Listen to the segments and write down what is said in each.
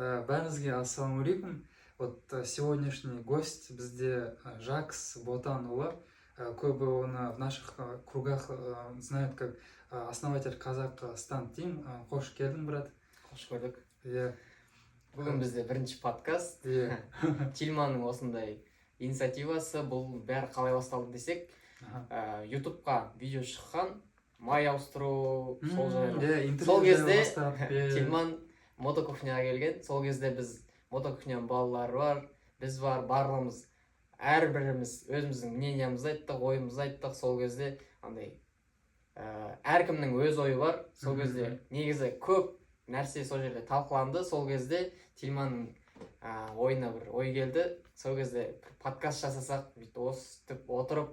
Бәріңізге ассалаумағалейкум. Вот сегодняшний гость бізде Жакс Ботанұлы. Көбі оны в наших кругах знают как основатель Казахстан Team. Қош келдің, брат. Қош көрдік. Бүгін бізде бірінші подкаст. Тильманның осындай инициативасы, бұл бәрі қалай басталды десек, ютубқа видео шыққан, май ауыстыру, сол кезде Тильман мотокухняға келген. Сол кезде біз мотокухняның балалары бар, біз бар, барлығымыз әрбіріміз өзіміздің мнениямызды айттық, ойымызды айттық. Сол кезде андай әркімнің өз ойы бар. Сол кезде негізі көп нәрсе сол жерде талқыланды. Сол кезде Тильманның ойына бір ой келді. Сол кезде подкаст жасасақ, өстіп отырып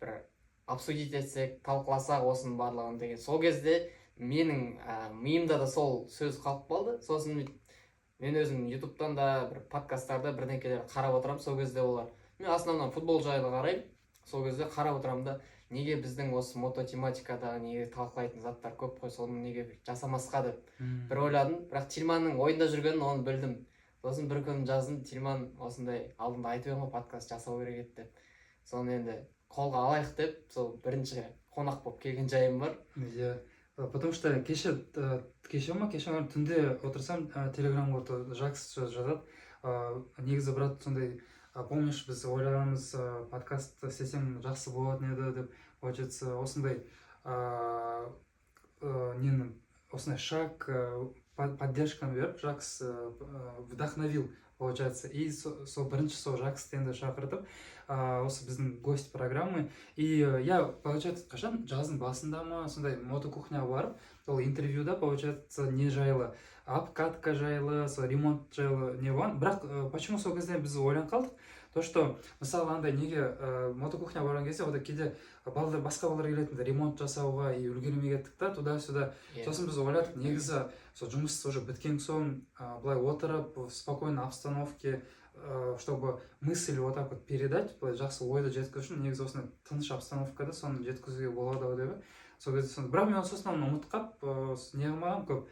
бір обсудить етсек, талқыласақ осының барлығын деген. Сол кезде менің миымда да сол сөз қалып қалды. Сосын мен өзім ютубтан да бір подкасттарда бірдеңкелер қарап отырам. Сол кезде олар, мен основном футбол жайлы қараймын. Сол кезде қарап отырам да, неге біздің осы мототематикадағы неге талқылайтын заттар көп қой, соны неге жасамасқа деп бір ойладым. Бірақ Тильманның ойында жүргенін оны білдім. Сосын бір күн жаздым, Тильман осындай алдында айтып едім ғой, подкаст жасау керек еді деп. Соны енді қолға алайық деп, сол бірінші қонақ болып келген жайым бар. Потому что кеше түнде отырсам, телеграмға Жакс жазады. Негізі, брат, сондай, помнишь, біз ойлағанымыз подкаст істесең жақсы болатын еді деп, получается, осындай осындай шаг, поддержканы беріп, Жакс вдохновил, получается. И сол бірінші сол Жаксты енді шақыртып, осы біздің гость программы. И я, получается, қашан жаздың басында ма, сондай мотокухняға барып, сол интервьюда, получается, не жайлы, обкатка жайлы, сол ремонт жайлы не болған. Бірақ почему сол кезде біз ойланып қалдық? То, что, мысалы, андай неге мотокухня барған кезде, ода кейде басқа балалар келетінді ремонт жасауға и үлгермей кеттік та, туда-сюда. Сосын біз ойладық, негізі сол жұмыс уже біткен соң, былай отырып, в спокойной обстановке, чтобы мысль вот так вот передать, былай жақсы ойды жеткізу үшін, негізі осындай тыныш обстановкада соны жеткізуге болады ау деп. Сол кезде соны, бірақ мен сосын ұмытып қалып, не қылмағам көп.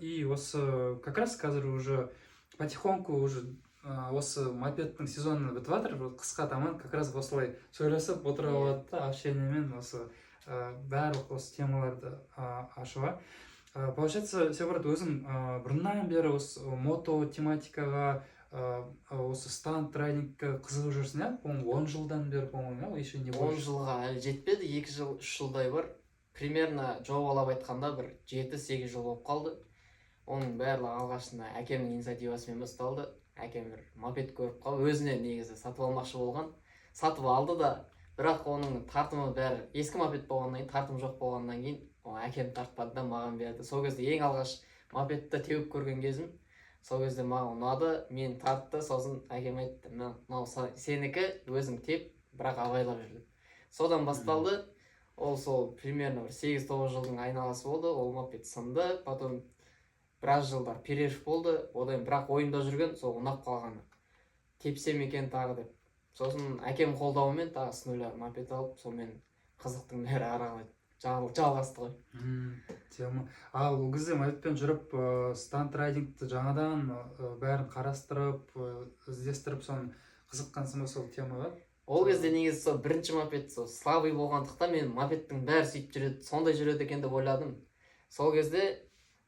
И осы как раз қазір уже потихоньку уже осы мопедтің сезоны бітіп жатыр, қысқа таман как раз осылай сөйлесіп отырып алады да, общениемен осы барлық осы темаларды ашуға. Получается, сен, брат, өзің бұрыннан бері осы мото тематикаға, осы стант райдингке қызығып жүрсің, иә? По-моему, 10 жылдан бері, по-моему, еще не больше. 10 жылға әлі жетпеді, 2 жыл, 3 жылдай бар. Примерно жобалап айтқанда бір 7-8 жыл болып қалды. Оның барлығы алғашында әкемнің инициативасымен басталды. Әкем бір мопед көріп қалды, өзіне негізі сатып алмақшы болған. Сатып алды да, бірақ оның тартымы бәрі ескі мопед болғаннан кейін, тартым жоқ болғаннан кейін, әкем тартпады да маған берді. Сол кезде ең алғаш мопедті теуіп көрген кезім. Сол кезде маған ұнады, мен тартты, сосын әкем айтты, мынау сенікі, өзің теп, бірақ абайлап жүрді. Содан басталды. Ол сол примерно 8-9 жылдың айналасы болды. Ол мопед сынды, потом біраз жылдар перерыв болды. Одан бірақ ойымда жүрген, сол ұнап қалғаны. Тепсем екен тағы деп. Сосын әкем қолдауымен тағы с нуля мопед алып, сонымен қызықтың бәрі ары қарай жалғасты ғой. Тема. Ал ол кезде мопедпен жүріп, стант райдингті жаңадан бәрін қарастырып, іздестіріп, соны қызыққансың ба сол темаға? Ол кезде негізі сол бірінші мопед слабый болғандықтан мен мопедтің бәрі сөйтіп жүреді, сондай жүреді екен деп ойладым. Сол кезде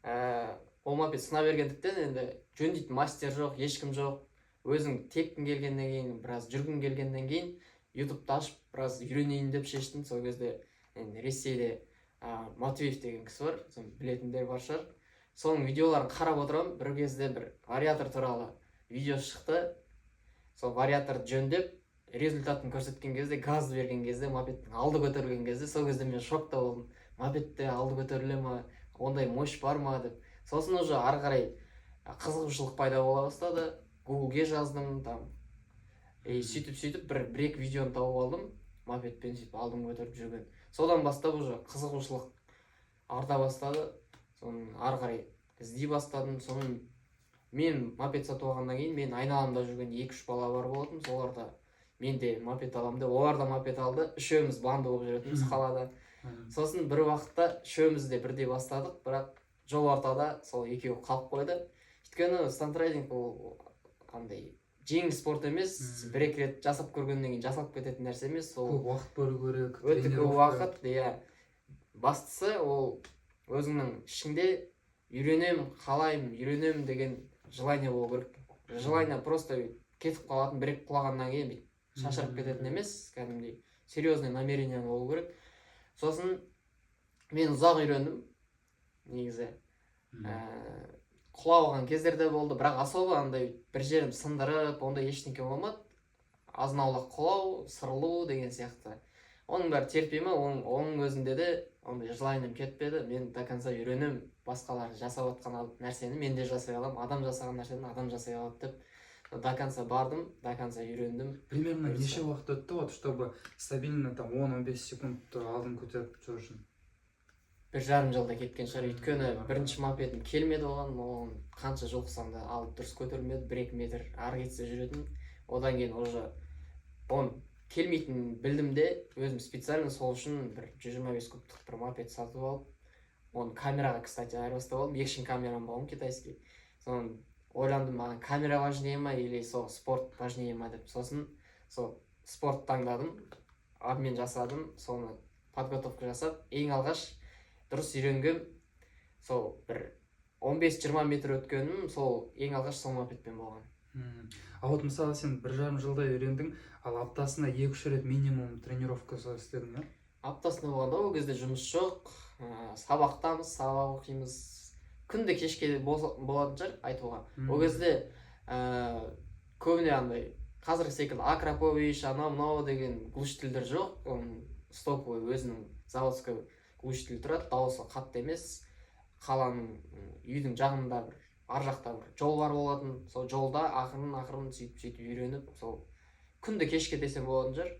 ол мопед сына бергендіктен енді жөндейтін мастер жоқ, ешкім жоқ. Өзің тепкің келгеннен кейін, біраз жүргің келгеннен кейін ютубты ашып, біраз үйренейін деп шештім. Сол кезде Ресейде Матвеев деген кісі бар, білетіндер бар шығар. Соның видеоларын қарап отырам, бір кезде бір вариатор туралы видео шықты. Сол вариаторды жөндеп, результатын көрсеткен кезде, газ берген кезде, мопедтің алды көтерілген кезде, сол кезде мен шокта болдым. Мопедте алды көтеріле ма, ондай мощь бар ма деп. Сосын уже ары қарай қызығушылық пайда бола бастады. Гуглге жаздым, там. Сөйтіп бір-екі видеоны тауып алдым. Мопедпен сөйтіп алдым көтеріп жүрген. Содан бастап уже қызығушылық арта бастады. Соны ары қарай іздей бастадым. Соны мен мопед сатып алғаннан кейін, мен айналамда жүрген 2-3 бала бар болатын. Соларда мен де мопед аламын деп, олар да мопед алды. Үшеуміз банды болып жүретінбіз қалада. Сосын бір уақытта үшеуміз де бірдей бастадық, бірақ жол ортада сол екеуі қалып қойды. өйткені стандрайдинг ол андай жеңіл спорт емес, бір екі рет жасап көргеннен кейін жасалып кететін нәрсе емес, ол көп уақыт бөлу керек, өте көп уақыт. Иә, бастысы ол өзіңнің ішіңде үйренем деген желание болу керек. Желание просто кетіп қалатын, бір құлағаннан кейін шашырып кететін емес, кәдімгідей серьезный намерение болу керек. Сосын мен ұзақ үйрендім негізі. Құлап алған кездер де болды, бірақ особо андай бір жерім сындырып, ондай ештеңке болмады. Азын аулақ құлау, сырылу деген сияқты. Оның бәрі терпеймі, оның өзінде де ондай желанием кетпеді. Мен до конца үйренем, басқалар жасап жатқан нәрсені мен де жасай аламын, адам жасаған нәрсені адам жасай алады деп до конца бардым, до конца үйрендім. Примерно неше уақыт өтті вот, чтобы стабильно там 10-15 секунд алдын көтеріп жүру үшін? 1,5 жылда кеткен шығар, өйткені бірінші мопедім келмеді оған қанша жұлқысам да алып дұрыс көтерілмеді, 1-2 метр ары кетсе жүретін. Одан кейін уже оны келмейтінін білдім де, өзім специально сол үшін бір 125 кубтық бір мопед сатып алып, оны камераға, кстати, айырбастап алдым. Екшін камерам болған китайский. Соны ойландым, маған камера важнее ма или сол спорт важнее ма деп. Сосын сол спорт таңдадым, обмен жасадым, соны подготовка жасап, ең алғаш дұрыс үйренгем, сол бір 15-20 метр өткенім, сол ең алғаш сол мопедпен болған. А вот мысалы сен 1,5 жылда үйрендің, ал аптасына 2-3 рет минимум тренировка істедің, иә? Аптасына болғанда ол кезде жұмыс жоқ, сабақтамыз, сабақ оқимыз, күнде кешке болатын шығар айтуға. Ол кезде көбіне андай қазіргі секілді Акрапович, анау-мынау деген глушительдер жоқ, стоковый өзінің заводской глушитель тұрады, дауысы қатты емес. Қаланың үйдің жағында бір ар жақта бір жол бар болатын, сол жолда ақырын сөйтіп үйреніп, сол күнде кешке десем болатын шығар.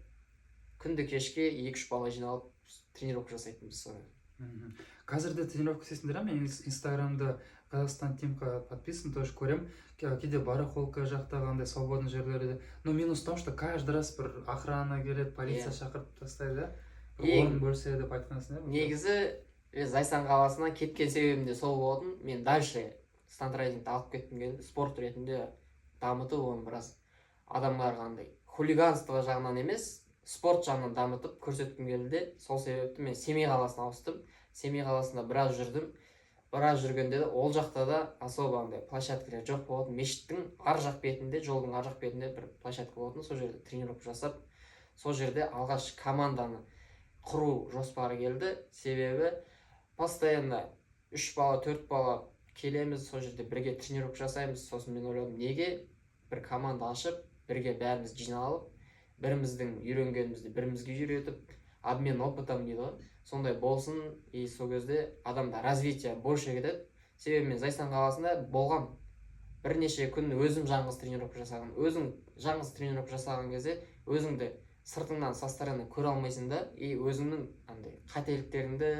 Күнде кешке 2-3 бала жиналып тренировка жасайтынбыз. Қазір де тренировка істейсіңдер, мен инстаграмда Қазақстан Тимқа подписан, тоже көрем. Кейде барахолка жақтағы андай свободный жерлерде. Но минус в том, что каждый раз бір охрана келеді, полиция шақырып тастайды. Орын бөлсе деп айтқансың, иә? Негізі Зайсан қаласынан кеткен себебім де сол болатын. Мен дальше стандрайдингті алып кеткім келді, спорт ретінде дамытып, оны біраз адамдарға андай хулиганство жағынан емес, спорт жағынан дамытып көрсеткім келді де, сол себепті мен Семей қаласына ауыстым. Семей қаласында біраз жүрдім. Біраз жүргенде де ол жақта да особо андай площадкалар жоқ болатын. Мешіттің ар жақ бетінде, жолдың ар жақ бетінде бір площадка болатын. Сол жерде тренировка жасап, сол жерде алғаш команданы құру жоспары келді. Себебі постоянно 3 бала, 4 бала келеміз, сол жерде бірге тренировка жасаймыз. Сосын мен ойладым, неге бір команда ашып, бірге бәріміз жиналып, біріміздің үйренгенімізді бірімізге үйретіп, обмен опытом дейді ғой, сондай болсын. И сол кезде адамда развитие больше кетеді. Себебі мен Зайсан қаласында болған бірнеше күн өзім жаңғыз тренировка жасаған. Өзің жаңғыз тренировка жасаған кезде өзіңді сыртыңнан со стороны көре алмайсың да, и өзіңнің андай қателіктеріңді,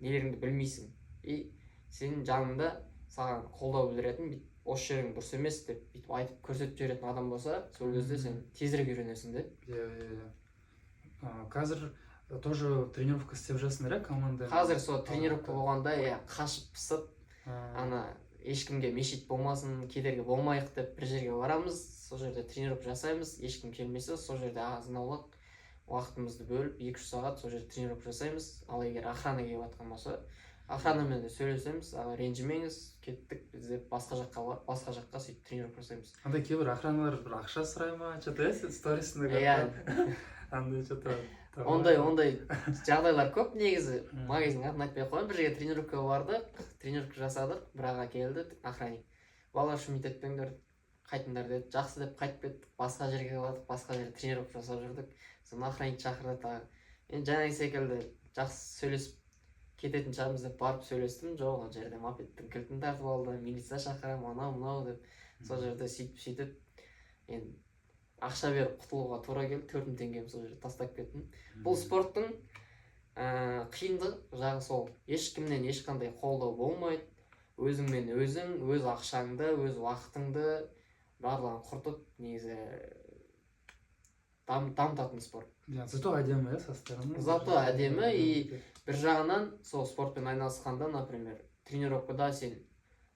нелеріңді білмейсің. И сенің жанында саған қолдау білдіретін, осы жерің дұрыс емес деп бүйтіп айтып көрсетіп жіберетін адам болса, сол кезде сен тезірек үйренесің де. Қазір тоже тренировка істеп жатсыңдар, иә, команда? Қазір сол тренировка болғанда, қашып пысып, ана ешкімге мешіт болмасын, кедергі болмайық деп бір жерге барамыз, сол жерде тренировка жасаймыз, ешкім келмесе, сол жерде азын аулақ уақытымызды бөліп 2-3 сағат сол жерде тренировка жасаймыз. Ал егер охрана келіп жатқан болса, охранамен де сөйлесеміз, ренжімеңіз, кеттік біз деп басқа жаққа сөйтіп тренировка жасаймыз. Андай кейбір охраналар бір ақша сұрай ма, что-то сторисында көрдім. Андай что-то ондай жағдайлар көп негізі. Магазин атын айтпай ақ қояйын, бір жерге тренировкаға бардық, тренировка жасадық, бір аға келді, охранник. Балалар шумит етпеңдер, қайтыңдар деді. Жақсы деп қайтып кеттік, басқа жерге бардық, басқа жерде тренировка жасап жүрдік. Соны охранник шақырды тағы. Мен жаңағы секілді жақсы сөйлесіп кететін шығармыз деп барып сөйлестім. Жоқ, ол жерде мопедтің кілтін тартып алды, милиция шақырамын, анау-мынау деп. Сол жерде сөйтіп енді ақша беріп құтылуға тура келді. 4 теңгем сол жерде тастап кеттім. Бұл спорттың қиындығы жағы сол. Ешкімнен ешқандай қолдау болмайды. Өзіңмен өзің, өз ақшаңды, өз уақытыңды барлығын құртып, негізі дамытатын спорт. Зато әдемі, со стороны. Зато әдемі, и бір жағынан сол спортпен айналысқанда, например, тренировкада сен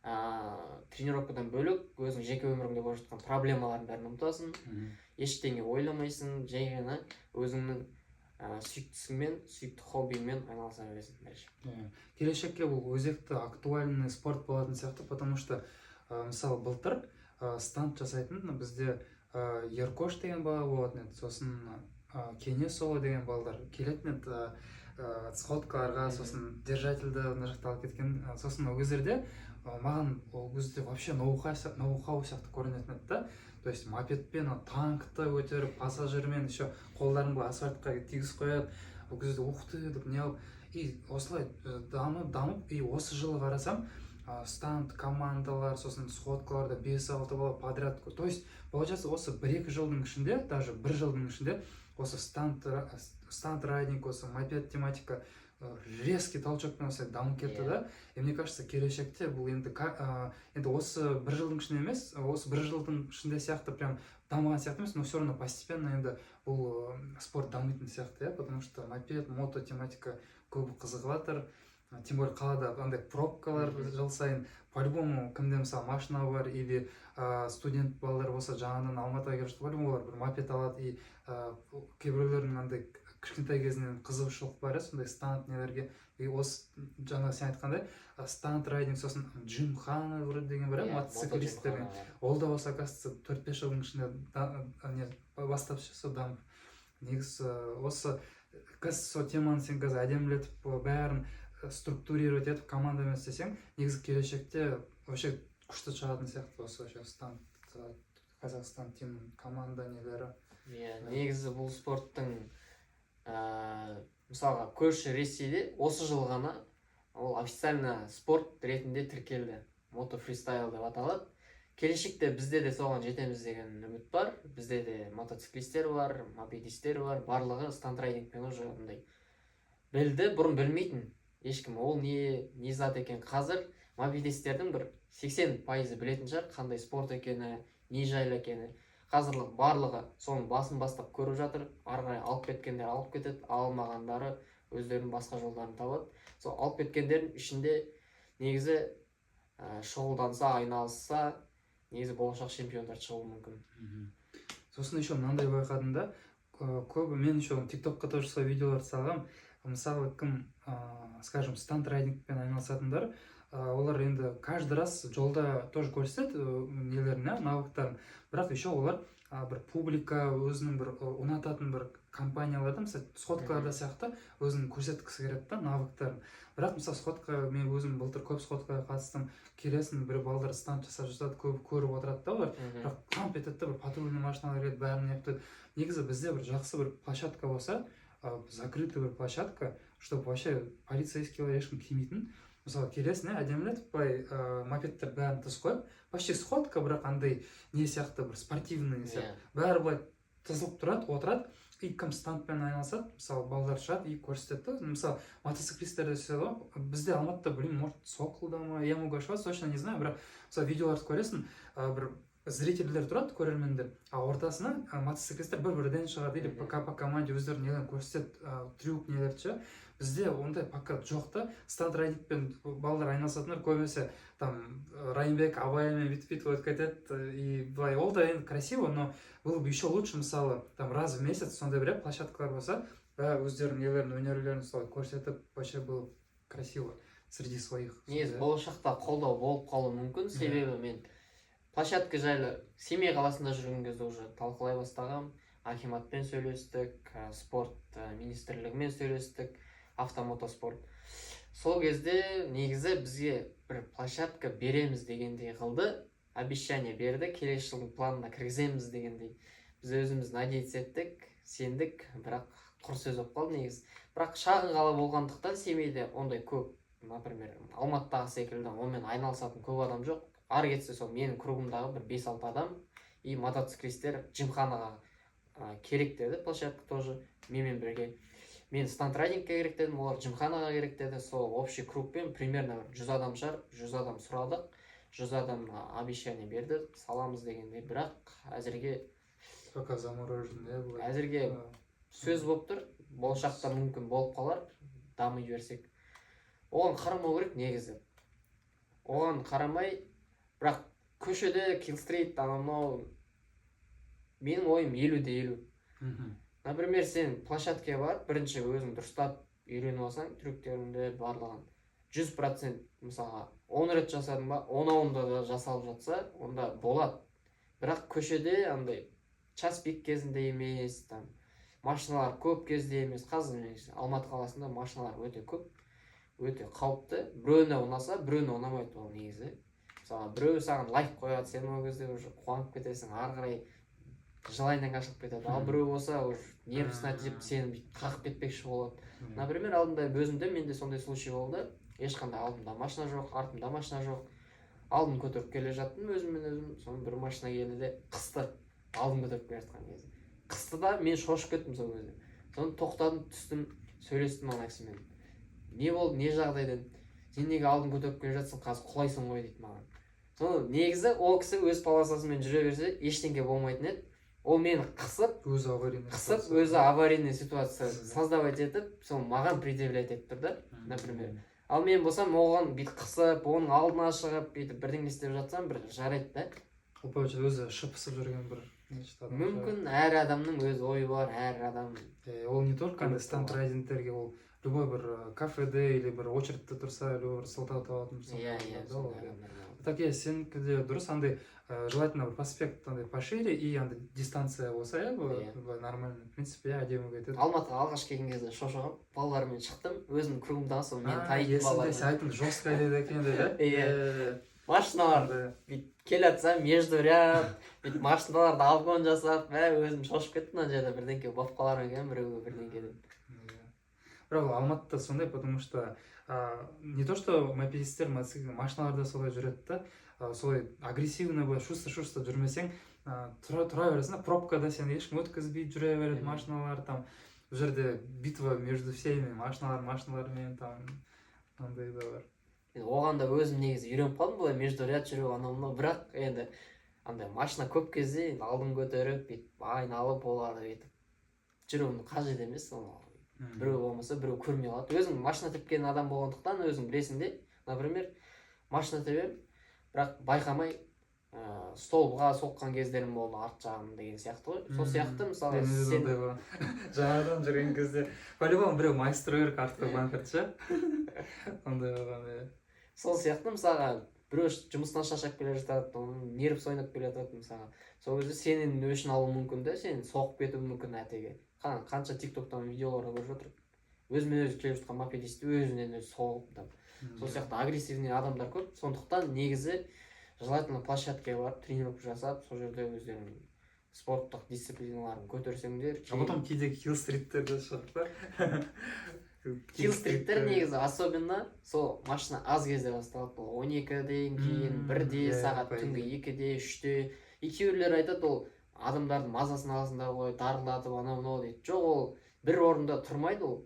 тренировкадан бөлек өзің жеке өміріңде болып жатқан проблемалардың бәрін ұмытасың, ештеңе ойламайсың, жай ғана өзіңнің сүйікті ісіңмен, сүйікті хоббиіңмен айналыса бересің дальше. Келешекке бұл өзекті актуальный спорт болатын сияқты, потому что мысалы былтыр стант жасайтын бізде Еркош деген бала болатын еді, сосын Кенесова деген балдар келетін еді сходкаларға, сосын держательді мына жақта алып кеткен, сосын ол кездерде маған ол кезде вообще ноу-хау сияқты көрінетін еді да. То есть мопедпен танкты көтеріп, пассажирмен еще қолдарын былай асфальтқа тигізіп қояды. Ол кезде ух ты деп не алып, и осылай дамып, и осы жылы қарасам стант командалар, сосын сходкаларда 5-6 бала подряд. То есть получается осы 1-2 жылдың ішінде, даже 1 жылдың ішінде осы стант райдинг, осы мопед тематика резкий толчокпен осылай дамып кетті да. И мне кажется, келешекте бұл енді осы 1 жылдың ішінде емес, осы 1 жылдың ішінде сияқты прям дамыған сияқты емес, но все равно постепенно енді бұл спорт дамитын сияқты, потому что мопед, мото тематика көбі қызығып жатыр. Тем более қалада андай пробкалар жыл сайын, по-любому кімде мысалы машина бар или студент балалар болса жаңадан Алматыға келіп жатыр, по-любому олар бір мопед алады, и кейбіреулердің андай кішкентай кезінен қызығушылық бар, сондай стант нелерге. И осы жаңа сен айтқандай стант райдинг, сосын Джимхана деген бар, мотоциклистермен. Ол да осы, оказывается, 4-5 жылдың ішінде бастап шықса дамып. Негізі осы сол теманы сен қазір әдемілетіп бәрін структурировать етіп командамен істесең, негізі келешекте вообще күшті шығатын сияқты осы вообще стант, Қазақстан тим команда нелері. Негізі бұл спорттың мысалға көрші Ресейде осы жыл ғана ол официально спорт ретінде тіркелді. Мото фристайл деп аталады. Келешекте бізде де соған жетеміз деген үміт бар. Бізде де мотоциклистер бар, мопедистер бар, барлығы стант райдингпен уже ондай білді, бұрын білмейтін ешкім ол не зат екен. Қазір мопедистердің бір 80% білетін шығар, қандай спорт екені, не жайлы екені. Қазір барлығы соның басын бастап көріп жатыр. Ары қарай алып кеткендер алып кетеді, алмағандары өздерінің басқа жолдарын табады. Сол алып кеткендердің ішінде негізі шұғылданса, айналысса, негізі болашақ чемпиондар шығуы мүмкін. Сосын еще мынандай байқадым да, көбі мен еще тиктокқа тоже сол видеолар салғам. Мысалы кім, скажем, стант райдингпен айналысатындар, олар енді каждый раз жолда тоже көрсетеді нелерін, навыктарын. Бірақ еще олар бір публика, өзінің бір ұнататын бір компанияларда, мысалы сходкаларда сияқты өзінің көрсеткісі келеді да навыктарын. Бірақ мысалы сходка, мен өзім былтыр көп сходкаға қатыстым, келесің бір балдар стант жасап жатады, көп көріп отырады да олар. Бірақ қамп етеді да, бір патрульный машиналар келеді, бәрін нептеді. Негізі бізде бір жақсы бір площадка болса, закрытый бір площадка, чтобы вообще полицейскийлер ешкім келмейтін. Мысалы келесің, әдемілетіп, былай мопедтер бәрін тыс қойып, почти сходка, бірақ андай не сияқты, бір спортивный сияқты. Бәрі былай тызылып тұрады, отырады, и кім стантпен айналысады, мысалы балалар шығады и көрсетеді. Мысалы мотоциклистерді сөйледі, бізде Алматыда, блин, может, Соколда ма, Ямугашева, точно не знаю, бірақ мысалы видеоларды көресің, бір зрительдер тұрады, көрермендер, а ортасына мотоциклистер бір-бірден шығады, или по команде өздерін нелерін көрсетеді, трюк нелерді. Бізде ондай пока жоқ та, стант райдингпен балалар айналысатындар көбінесе там Райымбек Абаймен бүйтіп өтіп кетеді, и былай ол да енді красиво, но было бы еще лучше, мысалы там раз в месяц сондай бір площадкалар болса, өздерінің нелерін, өнерлерін солай көрсетіп, вообще было красиво среди своих. Негізі болашақта қолдау болып қалуы мүмкін, себебі мен площадка жайлы Семей қаласында жүрген кезде уже талқылай бастағам, акиматпен сөйлестік, спорт министрлігімен сөйлестік, автомотоспорт. Сол кезде негізі бізге бір площадка береміз дегендей қылды, обещание берді, келесі жылдың планына кіргіземіз дегендей. Біз өзіміз надеяться еттік, сендік, бірақ құр сөз болып қалды негізі. Бірақ шағын қала болғандықтан Семейде ондай көп, например, Алматыдағы секілді онымен айналысатын көп адам жоқ. Ары кетсе сол менің кругымдағы бір 5-6 адам, и мотоциклистер Джимханаға керек деді, площадка тоже менімен бірге. Мен стант райдингке керек дедім, олар Джимханаға керек деді. Сол общий кругпен примерно 100 адам шығар, 100 адам сұрадық, 100 адам обещание берді, саламыз дегенде. Бірақ әзірге пока замороженный, әзірге сөз болып тұр, болашақта мүмкін болып қалар, дами берсек. Оған қарамау керек негізі. оған қарамай, бірақ көшеде Килл-стрит анау менің ойым 50-50. Например, сен площадкаға барып, бірінші өзің дұрыстап үйреніп алсаң, трюктеріңді барлығын 100% мысалға 10 рет жасадың ба, 10-ауында да жасалып жатса, онда болады. Бірақ көшеде андай час пик кезінде емес, там машиналар көп кезде емес. Қазір Алматы қаласында машиналар өте көп, өте қауіпті. Біреуіне ұнаса, біреуіне ұнамайды ол негізі. Мысалы, біреу саған лайк қояды, сен ол кезде уже қуанып кетесің, ары қарай жылайдан қашып кетеді. Ал біреу болса, уже нервысына тиіп сені қағып кетпекші болады. Например, алдында өзімде менде сондай случай болды. Ешқандай алдымда машина жоқ, артымда машина жоқ. Алдын көтеріп келе жаттым өзіммен өзім. Соны бір машина келді де қысты. Алдын көтеріп келе жатқан кезде. Қысты да мен шошып кеттім сол кезде. Соны тоқтадым, түстім, сөйлестім ана кісімен. Не болды, не жағдайдан? Сен неге алдын көтеріп келе жатсың, қазір құлайсың ғой дейді маған. Соны негізі ол кісі өз полосасымен жүре берсе, ештеңе болмайтын еді. Ол мені қысып, өзі аварийный ситуация создавать етіп, сол маған предъявлять етіп тұр да, например. Ал мен болсам, оған бүйтіп қысып, оның алдына шығып, бүйтіп бірдеңе істеп жатсам, бір жарайды да. Ол получается өзі шыпысып жүрген бір мүмкін әр адамның өз ойы бар, әр адам. Ол не только стандрайдинтерге, ол любой бір кафеде или бір очередьте тұрса, любой бір сылтау табатын. Так, сенікі де дұрыс, андай желательно бір проспект пошире и андай дистанция болса, нормально. В принципе, әдемі кетеді. Алматыға алғаш келген кезде шошығып, балалармен шықтым, өзім кругымдағы сол мен тайып балалармен. Сен айтың жестко дейді екен де, машиналарды бүйтіп келе жатса, между ряд, бүйтіп машиналарды обгон жасап, өзім шошып кеттім ана жерде бірдеңке болып қалар екен, біреуге бірдеңке деп. Бірақ Алматыда сондай, потому что не то что мопедисттер, машиналарда солай жүреді да, солай агрессивно былай шусты жүрмесең, тұра бересің, пробкада сен ешкім өткізбей жүре береді машиналар, там бұл жерде битва между всеми машиналармен, там андай да бар. Оған да өзім негізі үйреніп қалдым былай между ряд жүру анау-мынау, бірақ енді андай машина көп кезде алдын көтеріп, бүйтіп айналып оларды бүйтіп жүруім қажет емес. Біреу болмаса біреу көрмей қалады. Өзің машина тепкен адам болғандықтан өзің білесің де, например, машина тебем, бірақ байқамай столбыға соққан кездерім болды арт жағым деген сияқты ғой. Сол сияқты мысалы сен жаңадан жүрген кезде по-любому біреу майыстыру керек артқа банкірт ше. Ондай болған. Сол сияқты мысалға біреу жұмыстан шаршап келе жатады, нервс ойнап келе жатады мысалға. Сол кезде сенің өшін алуы мүмкін де, сен соғып кетуі мүмкін әтеге. Қанша тиктоктан видеоларды көріп жатыр. Өзімен өзі келіп жатқан мопедисті өзінен өзі соғып. Сол сияқты агрессивный адамдар көп. Сондықтан негізі желательно площадкаға барып тренировка жасап, сол жерде өздерінің спорттық дисциплиналарын көтерсеңдер. А потом кейде килл-стриттерде шығып та. Килл-стриттер негізі особенно сол машина аз кезде басталады. 12-ден кейін 1-де сағат түнгі 2-де 3-де. Кейбіреулер айтады ол адамдардың мазасын аласыңдар ғой, дарылатып анау-мынау дейді. Жоқ, ол бір орында тұрмайды ол.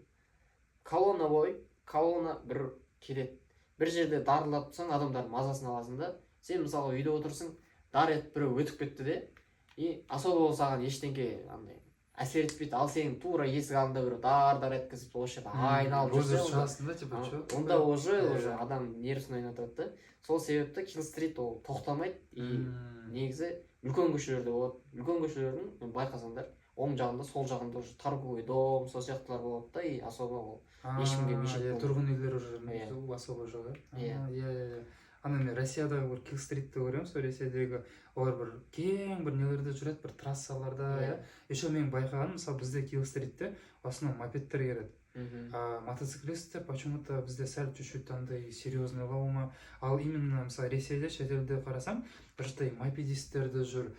Колонна бір келеді. Бір жерде дарылатып тұрсаң, адамдардың мазасын аласың да. Сен мысалы үйде отырсың, дар етіп біреу өтіп кетті де, и особо саған ештеңке андай әсер етпейді. Ал сенің тура есік алдында біреу дар еткізіп осы жерде айналып жүрсе, онда уже адам нервісін ойнатады да. Сол себепті килл-стрит ол тоқтамайды. И негізі үлкен көшелерде болады. Үлкен көшелердің мен байқасаңдар, оң жағында, сол жағында уже торговый дом, сол сияқтылар болады да, и особо ол ешкімге мешіт болмайды. Тұрғын үйлер уже особо жоқ. Ана мен Россиядағы бір килл-стритті көремін, сол Ресейдегі олар бір кең бір нелерде жүреді, бір трассаларда. Еще мен байқағаным, мысалы бізде килл-стритте в основном мопедтер келеді. Мотоциклисттер почему-то бізде сәл чуть-чуть андай серьезный лаума. Ал именно мысалы Ресейде, шетелде қарасам, бірштай мопедистерді жүр,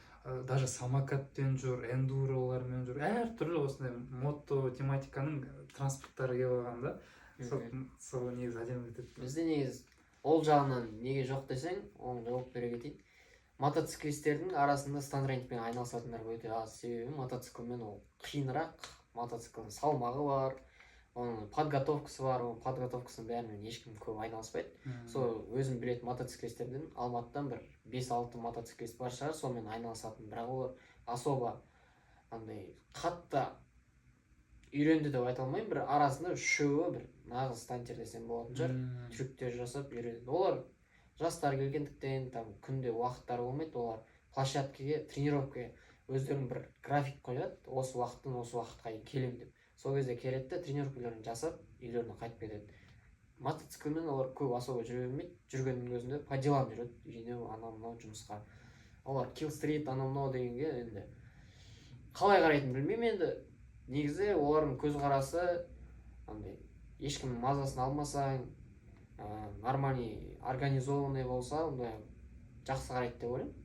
даже самокатпен жүр, эндуролармен жүр, әртүрлі осындай мото тематиканың транспорттары келіп алған да. Сол негізі әдемі кетеді. Бізде негізі ол жағынан неге жоқ десең, оған жауап бере кетейін. Мотоциклистердің арасында стандрайдпен айналысатындар өте аз. Себебі мотоциклмен ол қиынырақ, мотоциклдің салмағы бар, оның подготовкасы бар, оның подготовкасының бәрімен ешкім көп айналыспайды. Сол өзім білетін мотоциклистерден Алматыдан бір 5-6 мотоциклист бар шығар, сонымен айналысатын. Бірақ олар особо андай қатты үйренді деп айта алмаймын, бір арасында үшеуі бір нағыз стантер десем болатын шығар, трюктер жасап үйренді. Олар жастар келгендіктен там күнде уақыттары болмайды, олар площадкеге тренировкаға өздерінің бір график қояды, осы уақыттан осы уақытқа дейін келемін деп. Сол кезде келеді де тренировкаларын жасап үйлеріне қайтып кетеді. Мотоциклмен олар көп особо жүре бермейді, жүргеннің өзінде по делам жүреді, үйіне анау мынау жұмысқа. Олар Kill Street анау мынау дегенге енді қалай қарайтынын білмеймін. Енді негізі олардың көзқарасы андай ешкім мазасын алмасаң, нормальный организованный болса, онда жақсы қарайды деп ойлаймын.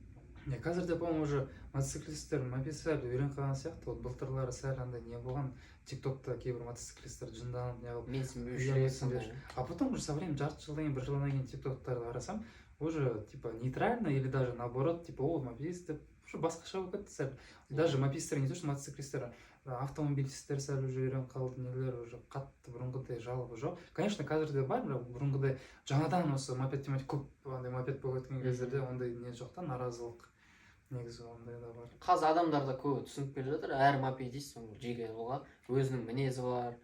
Қазірде по-моему уже мотоциклисттер мопедтерді үйреніп қалған сияқты. Вот былтырлары сәл андай не болған, тиктокта кейбір мотоциклисттер жынданып неғылып Менсінбеушілік. А потом уже со временем жарты жылдан кейін, бір жылдан кейін тиктоктарды қарасам, уже типа нейтрально или даже наоборот, типа о, мопедист деп уже басқаша болып кетті сәл. Даже мопедисттер не то что мотоциклисттер, автомобилисттер сәл уже үйреніп қалды, нелер уже қатты бұрынғыдай жалобы жоқ. Конечно, қазірде бар, бірақ бұрынғыдай жаңадан осы мопед тематика көп андай мопед болып кеткен кездерде ондай не жоқ та, наразылық. Негізі ондай да бар. Қазір адамдар да көбі түсініп келе жатыр, әр мопедист жеке тұлға, өзінің мінезі бар.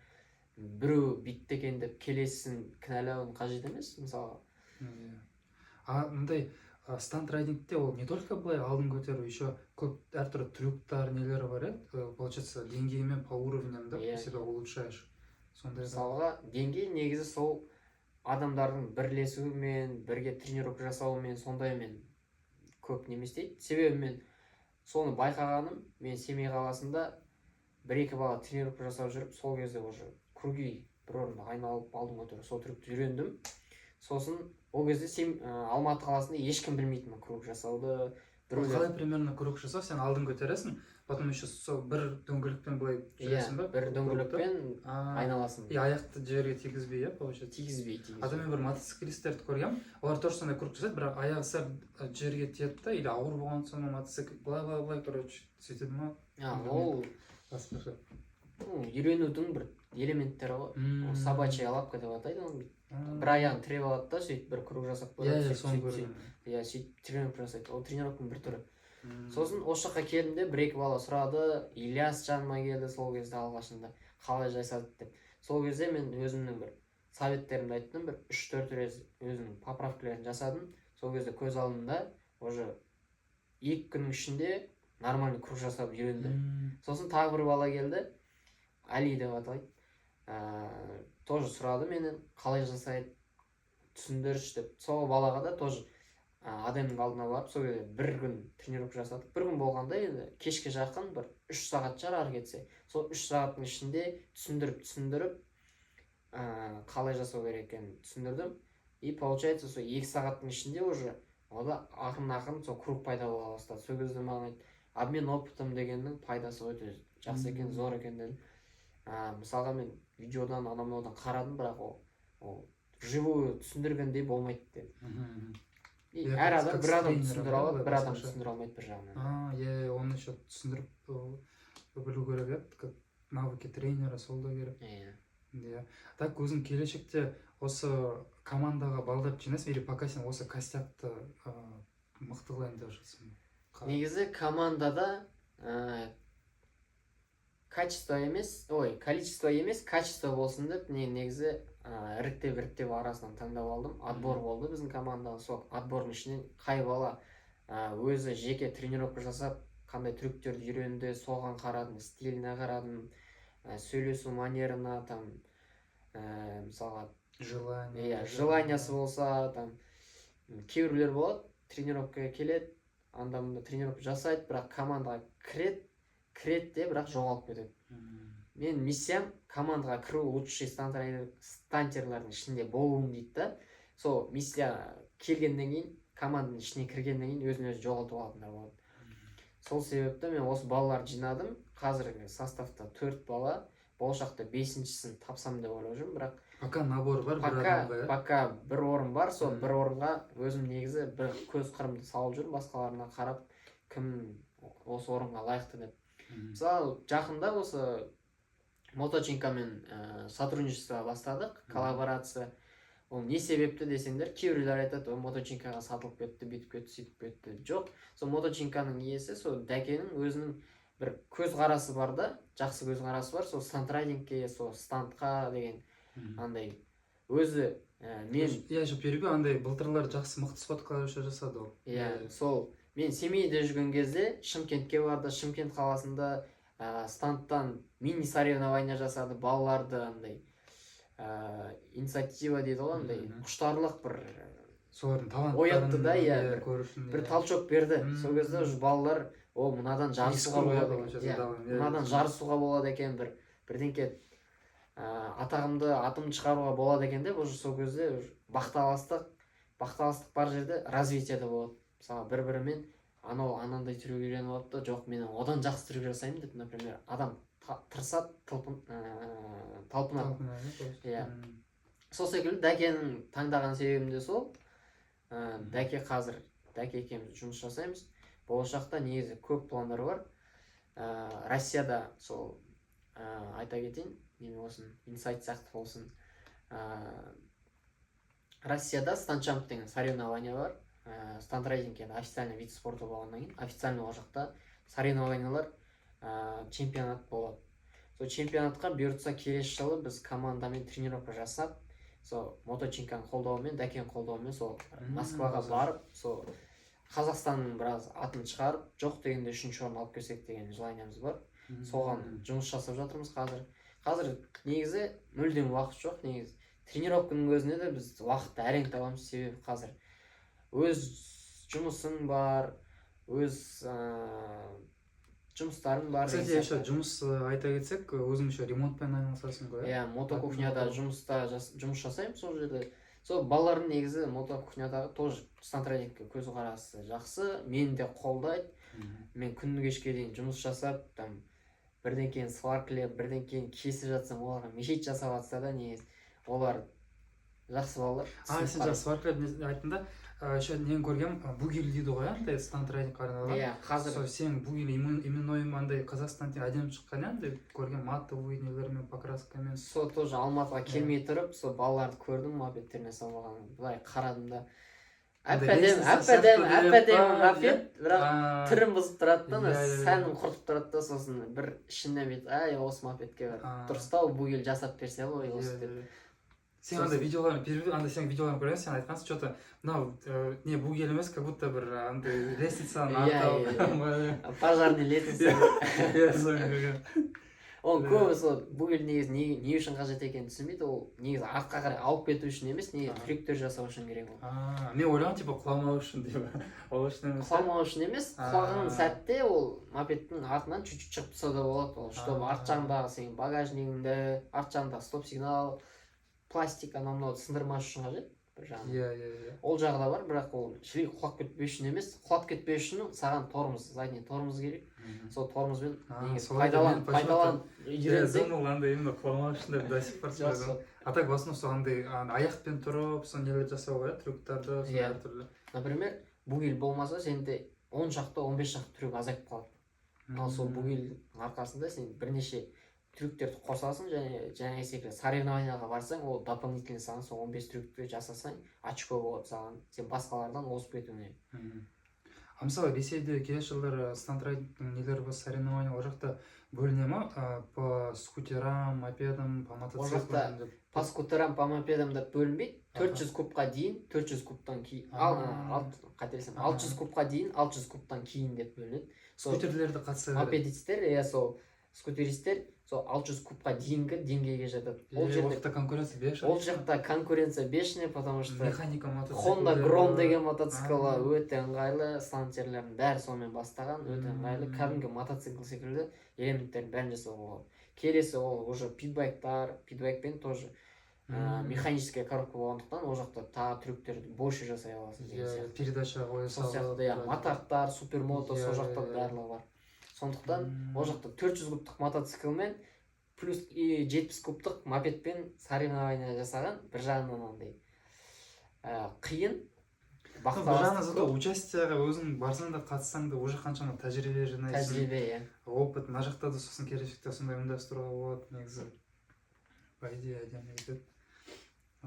Біреу бүйтті екен деп келесін кінәлауын қажет емес, мысалы. А мындай стант райдингте ол не только былай алдын көтеру, еще көп әртүрлі трюктар, нелері бар еді. Получается, деңгеймен по уровням да себя улучшаешь. Сондай мысалға, деңгей негізі сол адамдардың бірлесуімен, бірге тренировка жасауымен, сондаймен көп неместейді. Себебі мен соны байқағаным, мен Семей қаласында бір-екі бала тренировка жасап жүріп, сол кезде уже круги бір орында айналып алдын көтеріп, сол трюкті үйрендім. Сосын ол кезде Алматы қаласында ешкім білмейтін круг жасауды. Қалай примерно круг жасау, сен алдын көтересің, потом еще сол бір дөңгелекпен былай жүресің ба? Бір дөңгелекпен айналасың. И аяқты жерге тигізбей, получается? Тигізбей. Мен бір мотоциклистерді көргем, олар тоже сондай круг жасайды, бірақ аяғы сәл жерге тиеді да, или ауыр болған соң мотоцикл былай, короче, сөйтеді ма? Ол басқаша. Үйренудің бір элементтері ғой. Собачья лапка деп атайды оны. Бір аяғын тіреп алады да, сөйтіп бір круг жасап қояды. Сөйтіп тренировка жасайды. Ол тренировканың бір түрі. Сосын осы жаққа келдім де бір-екі бала сұрады, Ильяс жаныма келді сол кезде алғашында, қалай жасады деп. Сол кезде мен өзімнің бір советтерімді айттым, бір 3-4 рет өзімнің поправкаларын жасадым. Сол кезде көз алдымда уже 2 күннің ішінде нормальный круг жасап үйренді. Сосын тағы бір бала келді, Али деп атайды. Тоже сұрады менен, қалай жасайды, түсіндірші деп. Сол балаға да тоже адамның алдына барып, сол кезде бір күн тренировка жасадық. Бір күн болғанда енді кешке жақын бір 3 сағат шығар кетсе. Сол 3 сағаттың ішінде түсіндіріп, қалай жасау керек екенін түсіндірдім. И получается, сол 2 сағаттың ішінде уже ода ақырын сол круг пайда бола бастады. Сол кезде маған айтты, обмен опытым дегеннің пайдасы өте жақсы екен, зор екен дедім. Мысалға мен видеодан, анау-мынаудан қарадым, бірақ ол живую түсіндіргендей болмайды деді. Әр адам бір адам түсіндіре алады, бір адам түсіндіре алмайды бір жағынан. Оны еще түсіндіріп білу керек еді, как навыки тренера, сол да керек. Так, өзің келешекте осы командаға балдап жинайсың, или пока сен осы костякты мықты қылайын деп жатсың? Негізі командада количество емес, качество болсын деп, негізі іріктеп арасынан таңдап алдым. Отбор болды біздің командаға. Сол отбордың ішінен қай бала өзі жеке тренировка жасап, қандай трюктерді үйренді, соған қарадым, стиліне қарадым, сөйлесу манерына, мысалға желаниясы болса, кейбіреулер болады, тренировкаға келеді, анда-мында тренировка жасайды, бірақ командаға кіреді де, бірақ жоғалып кетеді. Мен миссиям командаға кіру, лучший стантерлардың ішінде болуым дейді да. Сол миссия келгеннен кейін, команданың ішіне кіргеннен кейін өзін-өзі жоғалтып алатындар болады. Сол себепті мен осы балаларды жинадым. Қазіргі составта 4 бала, болашақта 5-шісін тапсам деп ойлап жүрмін, бірақ пока набор бар, пока бір орын бар, сол бір орынға өзім негізі бір көз қырымды салып жүрмін, басқаларына қарап, кім осы орынға лайықты деп. Мысалы, жақында осы моточинкамен сотрудничество бастадық, коллаборация. Ол не себепті десеңдер, кейбіреулер айтады, моточинкаға сатылып кетті, бүйтіп кетті, сөйтіп кетті. Жоқ, сол моточинканың иесі, сол дәкенің өзінің бір көзқарасы бар да, жақсы көзқарасы бар, сол стант райдингке, сол стантқа деген андай өзі мен иә жоқ беруге андай былтырлар жақсы мықты сфоткалар жасады ол. иә сол мен семейде жүрген кезде шымкентке барды. Шымкент қаласында стандтан мини соревнования жасады. Балаларды андай инициатива дейді ғой, андай құштарлық бір солардың таланттарын оятты да, иә, көру үшін бір толчок берді. Сол кезде уже балалар мынадан жарысуға болады екен. Мынадан жарысуға болады екен, бірдеңке атымды шығаруға болады екен деп, уже сол кезде бақталастық бар жерде развитие да болады. Мысалы бір-бірімен анандай трюк үйреніп алады да, жоқ мен одан жақсы трюк жасаймын деп, например, адам тырысады, талпынады. Иә. Сол секілді Дәкенің таңдаған себебім де сол. Дәке екеуміз жұмыс жасаймыз. Болашақта негізі көп пландар бар. Россияда сол айта кетейін, неме болсын, инсайт сияқты болсын. Россияда станчамп деген соревнования бар. Стандрайдинг енді официальный вид спорта болғаннан кейін, официальный ол жақта соревнованиялар, чемпионат болады. Сол чемпионатқа бұйыртса келесі жылы біз командамен тренировка жасап, сол моточинканың қолдауымен, Дәкен қолдауымен сол Москваға барып, сол Қазақстанның біраз атын шығарып, жоқ дегенде 3-ші орын алып келсек деген желаниямыз бар. Соған жұмыс жасап жатырмыз қазір. Қазір негізі мүлдем уақыт жоқ, негізі. Тренировканың өзіне де біз уақытты әрең табамыз, себебі қазір өз жұмысың бар, өз жұмыстарың бар. Кстати, еще жұмыс айта кетсек, өзің еще ремонтпен айналысасың ғой. Иә, мотокухняда жұмыс жасаймын сол жерде. Сол балалардың негізі мотокухнядағы тоже стантрайдингке көзқарасы жақсы, мені де қолдайды. Мен күні кешке дейін жұмыс жасап, там бірден кейін сваркілеп, бірден кейін кесіп жатсам, оларға мешіт жасап жатса да, негізі олар жақсы балалар. Сен жақсы сваркілеп айтында, еще нені көргем, бугель дейді ғой, андай стантрайдинг арналған. Иә, қазір сен бугель именной андай Қазақстаннан әдемі шыққан андай көрген матовый нелермен, покраскамен. Сол тоже Алматыға келмей тұрып, сол балаларды көрдім, мопедтеріне салмаған. Былай қарадым да. Әп-әдемі мопед, бірақ түрін бұзып тұрады да, сәнін құртып тұрады да, сосын бір ішінен бет, осы мопедке дұрыстау бугель жасап берсе ғой осы деп. Сен андай видеоларын көрген, сен айтқансың, что-то мынау не бугель емес, как будто бір андай лестницаны аттау. Пожарный лестница. Иә, соны көрген. Ол көбісі бугель негізі не үшін қажет екенін түсінбейді, ол негізі артқа қарай алып кету үшін емес, негізі трюктер жасау үшін керек ол. Мен ойлағам, типа құламау үшін деп. Ол үшін емес. Құламау үшін емес, құлаған сәтте ол мопедтің артынан чуть-чуть шығып тұрса да болады. Ол чтобы арт жағындағы сенің багажнигіңді, арт жағындағы стоп сигнал, пластик анау сындырмас үшін қажет. Иә. Ол жағы да бар, бірақ ол шірек құлап кетпеу үшін емес, құлап кетпеу үшін саған тормоз, задний тормоз керек. Сол тормозбен пайдаланып үйренсек. Думал, андай именно құламау үшін деп до сих пор сөйледім. А так в основном сол андай аяқпен тұрып, сол нелер жасау ғой, трюктарды, сол әртүрлі. Например, бугель болмаса сенде 10 шақты, 15 шақты трюк азайып қалады. Ал сол бугельдің арқасында сен бірнеше трюктерді қосасың, және жаңағы секілді соревнованияға барсаң, ол дополнительно саған сол 15 трюкті жасасаң, очко болады саған, сен басқалардан озып кетуіне. Мысалы, Ресейде келесі жылдары стантрайдингтің нелері бар, соревнования, ол жақта бөліне ма? По скутерам, мопедам, по мотоциклам? По скутерам, по мопедам деп бөлінбейді. 400 кубқа дейін, 400 кубтан кейін, 600 кубқа дейін, 600 кубтан кейін деп бөлінеді. Скутерлерді қатыса береді. Мопедистер, сол скутеристер, сол 600 кубқа дейінгі деңгейге жатады. Ол жақта конкуренция бешеная. Ол жақта конкуренция бешеная, потому что механика мотоцикл. Honda Grom деген мотоциклы өте ыңғайлы, станциялардың бәрі сонымен бастаған, өте ыңғайлы, кәдімгі мотоцикл секілді элементтердің бәрін жасауға болады. Келесі ол уже питбайкпен тоже механическая коробка болғандықтан, ол жақта тағы трюктерді больше жасай аласың. Передача қоя салып. Мотақтар, супермото, сол жақта барлығы бар. Сондықтан ол жақта 400 кубтық мотоциклмен плюс 70 кубтық мопедпен соревнования жасаған, бір жағынан андай қиын. Бір жағынан зато участияға өзің барсаң да қатыссаң да уже қаншама тәжірибе жинайсың. Тәжірибе, опыт. Мына жақта да сосын келешекте сондай ұйымдастыруға болады, негізі. По идее, әдемі етеді. В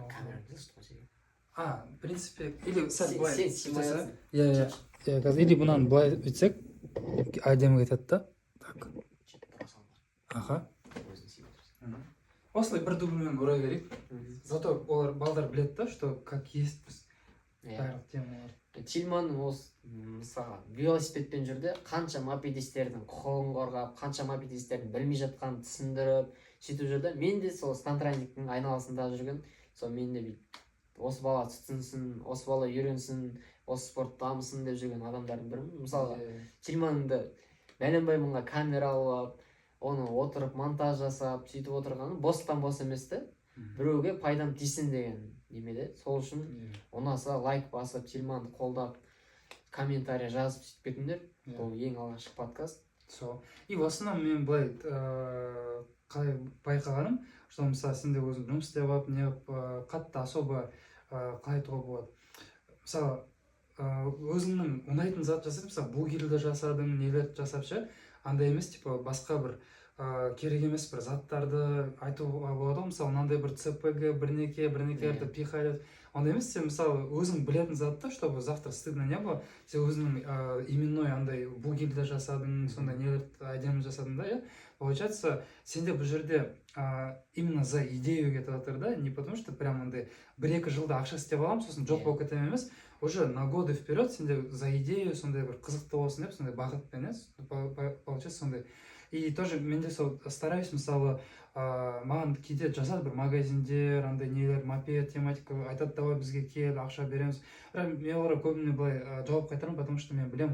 принципе, или сәл былай жасайық. Иә, қазір или бұнан былай өтсек, әдемі кетеді да. Так. Аха. осылай бір дубльмен көре берейік. Зато олар балдар біледі да, что как есть біз барлық темалар. Тильманның осы мысалы велосипедпен жүрді, қанша мопедистердің құқығын қорғап, қанша мопедистердің білмей жатқанын түсіндіріп, сөйтіп жүрді. Мен де сол стантрайдингтің айналасында жүрген, сол мен де осы бала түсінсін, осы бала үйренсін, осы спорт дамысын деп жүрген адамдардың бірімін. Мысалға Тильманды бәленбай мыңға камера алып, оны отырып монтаж жасап, сөйтіп отырғаны бостан бос емес те, біреуге пайдам тисін деген немеде. Сол үшін ұнаса лайк басып, Тильманды қолдап, комментарий жазып сөйтіп кетіңдер. Бұл ең алғашқы подкаст. Сол. И в основном мен былай қалай байқағаным, что мысалы сенде өзің жұмыс істеп алып, не қатты особо қалай айтуға болады. Мысалы өзіңнің ұнайтын зат жасап, мысалы бугерді жасадың, нелерді жасап ше, андай емес, типа басқа бір керек емес бір заттарды айтуға болады ғой. Мысалы мынандай бір ЦПГ бірнекелерді пихать. Ондай емес, сен мысалы өзің білетін затты, чтобы завтра стыдно не было, сен өзіңнің именной андай бугерді жасадың, сондай нелерді әдемі жасадың да, получается, сенде бұл жерде именно за идею кетіп жатыр да, не потому что прям андай бір-екі жылда ақша істеп аламын, сосын жоқ болып кетемін емес, уже на годы вперед сенде за идею сондай бір қызықты болсын деп, сондай бағытпен, получается сондай. И тоже мен де сол стараюсь, мысалы маған кейде жазады бір магазиндер, андай нелер, мопед, тематика айтады, давай бізге кел, ақша береміз. Бірақ мен оларға көбіне былай жауап қайтарамын, потому что мен білем,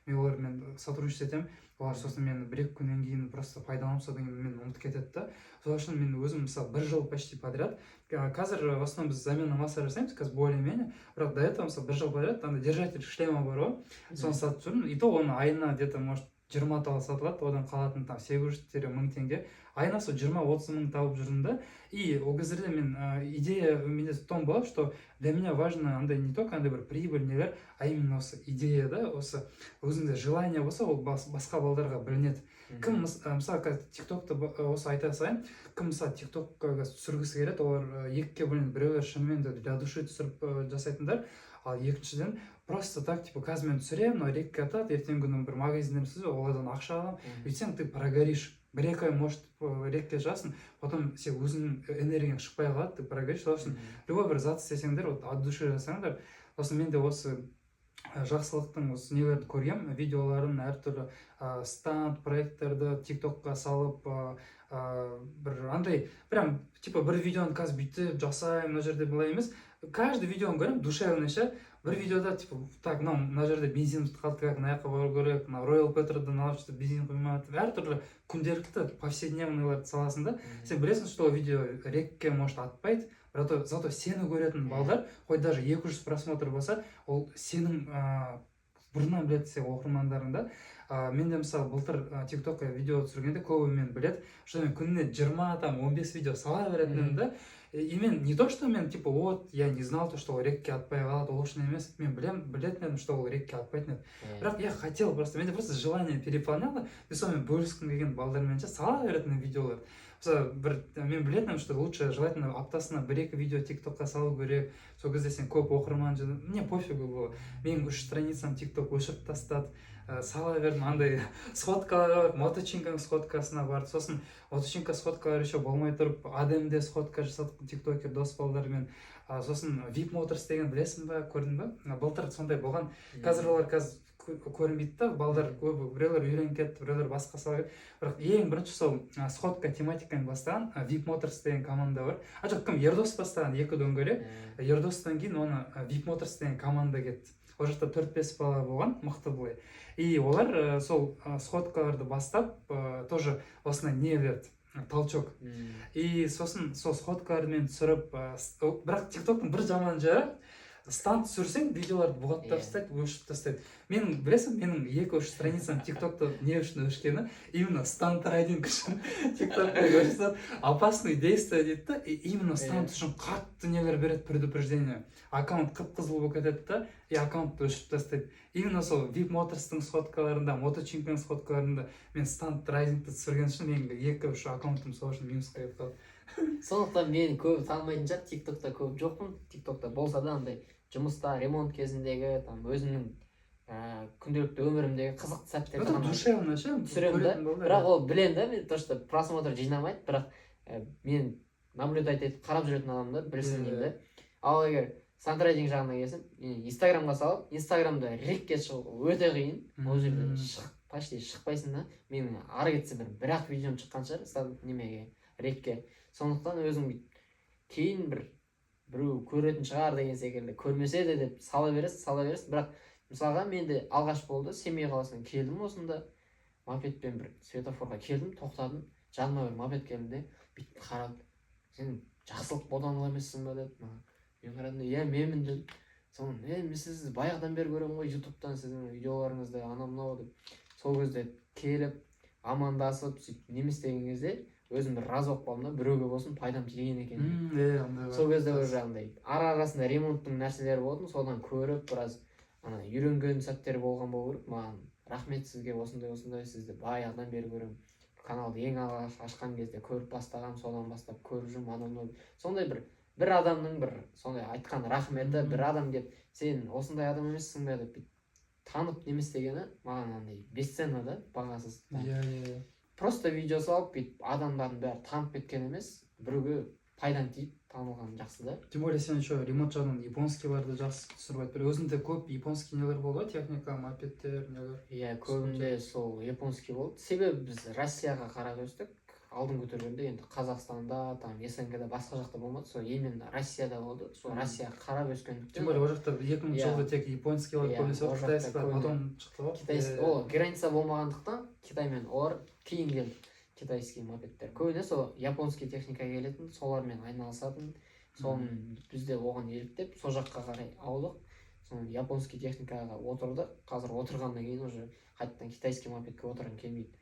мен олармен сотрудничать етемін, олар сосын мені бір-екі күннен кейін просто пайдаланып, содан кейін мен ұмытып кетеді да. Сол үшін мен өзім мысалы бір жыл почти подряд, қазір в основном біз замена массаж жасаймыз, қазір более-менее, бірақ до этого мысалы бір жыл подряд андай держатель шлема бар ғой, соны сатып жүрмін, и то оны айына где-то может 20 тал сатылады, одан қалатын там 700-1000 теңге. Айына сол 20-30 мың тауып жүрдім да. И ол кездерде мен идея менде в том была, что для меня важно андай не только андай бір прибыль нелер, а именно осы идея да, осы өзіңде желание болса, ол басқа балдарға білінеді. Кім мысалы қазір тиктокты осы айта салайын, кім мысалы тиктокқа түсіргісі келеді, олар екіге бөлінеді, біреулер шынымен де для души түсіріп жасайтындар, ал екіншіден просто так, типа, қазір мен түсіремін, но рекке атады, ертеңгі күні бір магазиндер түсірсе, олардан ақша аламын, өйтсең ты прогоришь. Бір-екі ай может рекке жасын, потом сен өзіңнің энергияң шықпай қалады, ты прогоришь. Сосын любой бір зат істесеңдер, вот от души жасаңдар. Сосын мен де осы жақсылықтың осы нелерді көргем, видеоларын, әртүрлі станд, проекттерді тиктокқа салып, бір андай, прям, типа, бір видеоны қазір бүйтіп жасаймын, мына жерде былай емес. Каждый видеоны көрем, душевный ше. Бір видеода, типа, так, мына жерде бензин қалды, как мына жаққа бару керек, Royal Petrol'дан алып жүріп бензин құймады, әртүрлі күнделікті повседневныйларды саласың да. Сен білесің, что видео рекке может атпайды, зато сені көретін балдар, хоть даже 200 просмотр болса, ол сенің бұрыннан біледі сен оқырмандарың да. Мен де мысалы былтыр тиктокқа видео түсіргенде көбі мен біледі, что мен күніне 20-15 видео сала беретінім да. И мен не то, что мен, типа, вот, я не знал то, что ол рекке атпай қалады, ол үшін емес, мен білетін едім, что ол рекке атпайтын еді. Бірақ я хотел просто, менде просто желание переполняло, и сонымен бөліскім келген балдармен сала беретін видеолар. Мен білетінім, что лучше желательно аптасына 1-2 видео тиктокқа салу керек, сол кезде сен көп оқырман жеді, мне пофигу было, менің 3 страницам тикток өшіріп тастады, сала бердім, андай сходкалар, моточинканың сходкасына барды, сосын моточинка сходкалар еще болмай тұрып, адемде сходка жасадық тиктокер дос балдармен, сосын VIP Motors деген білесің ба, көрдің ба? Былтыр сондай болған, қазір олар көрінбейді да, балдар көбі, біреулер үйреніп кетті, біреулер басқа сала кетті. Бірақ ең бірінші сол сходка тематиканы бастаған VIP Motors деген команда бар. Жоқ, кім, Ердос бастаған, 2 дөңгелек, Ердостан кейін оны VIP Motors деген команда кетті. Ол жақта 4-5 бала болған, мықты былай. И олар сол сходкаларды бастап, тоже осындай нелерді, толчок. И сосын сол сходкалармен түсіріп, бірақ тиктоктың бір жаман жері, станд түсірсең, видеоларды бұғаттап тастайды, өшіп тастайды. Мен білесің, менің 2-3 страницам тиктокта не үшін өшкені, именно станд райдинг үшін тиктокта өшсат, опасные действия дейді да, и именно станд үшін қатты нелер береді, предупреждение. Аккаунт қып-қызыл болып кетеді да, и аккаунтты өшіп тастайды. Именно сол VIP Motors'тың сходкаларында, моточинканың сходкаларында мен станд райдингті түсірген үшін менің 2-3 аккаунтым сол үшін минусқа кетіп қалды. Сондықтан мен көп танымайтын шығар, тиктокта көп жоқпын. Тиктокта болса да андай жұмыста, ремонт кезіндегі, там өзімнің күнделікті өмірімдегі қызықты сәттерді ғана душевно ше түсіремін да. Бірақ ол білем да, мен то, что просмотр жинамайды, бірақ мен наблюдать етіп қарап жүретін адамдар білсін деймін да. Ал егер сантрайдинг жағына келсем, инстаграмға салып, инстаграмда рекке шығу өте қиын. Ол жерде почти шықпайсың да. Менің ары кетсе бір-ақ видеом шыққан шығар немеге, рекке. Сондықтан өзің кейін біреу көретін шығар деген секілді, көрмесе де деп сала бересіз. Бірақ мысалға менде алғаш болды, Семей қаласынан келдім осында, мопедпен бір светофорға келдім, тоқтадым, жаныма бір мопед келді де, бүйтіп қарады, сен жақсылық бодан емессің ба деді маған. Мен қарадым, иә менмін дедім. Соны, мен сізді баяғыдан бері көремін ғой, ютубтан сіздің видеоларыңызды анау-мынау деп. Сол кезде келіп, амандасып, сөйтіп не істеген кезде өзім бір разы болып қалдым да, біреуге болсын пайдам тиген екен. Сол кезде бір жағындай ара-арасында ремонттың нәрселері болатын, содан көріп, біраз үйренген сәттер болған болу керек. Маған рахмет сізге, осындай сізді баяғыдан бері көремін. Каналды ең алғаш ашқан кезде көріп бастаған, содан бастап көріп жүрмін, анау-мынау. Сондай бір адамның сондай айтқан рахметі, бір адам деп, сен осындай адам емессің бе деп танып немес дегені маған андай бесценно да, бағасыз. Просто видео салып, адамдардың бәрі танып кеткен емес, біреуге пайдан тиіп танылған жақсы да. Тем более сен еще ремонт жағынан японскийларды жақсы түсіріп айтып бер. Өзінде көп японский нелер болды, техника, мопедтер, нелер. Иә, көбінде сол японский болды. Себебі біз Россияға қарап өстік. Алдын көтергенде енді Қазақстанда, там СНГ-да басқа жақта болмады. Сол именно Россияда болды. Сол Россияға қарап өскендіктен. Тем более, о жақта 2000 жылда тек японскийлар көбінесе болды, қытайскийлар потом шықты ғой. Китайский, ол граница болмағандықтан Қытаймен олар кейін келді. Китайский мопедтер. Көбіне сол японский техника келетін, солармен айналысатын. Соны бізде оған еліктеп, сол жаққа қарай аулық. Соны японский техникаға отырдық. Қазір отырғаннан кейін уже қайтадан китайский мопедке отырған келмейді.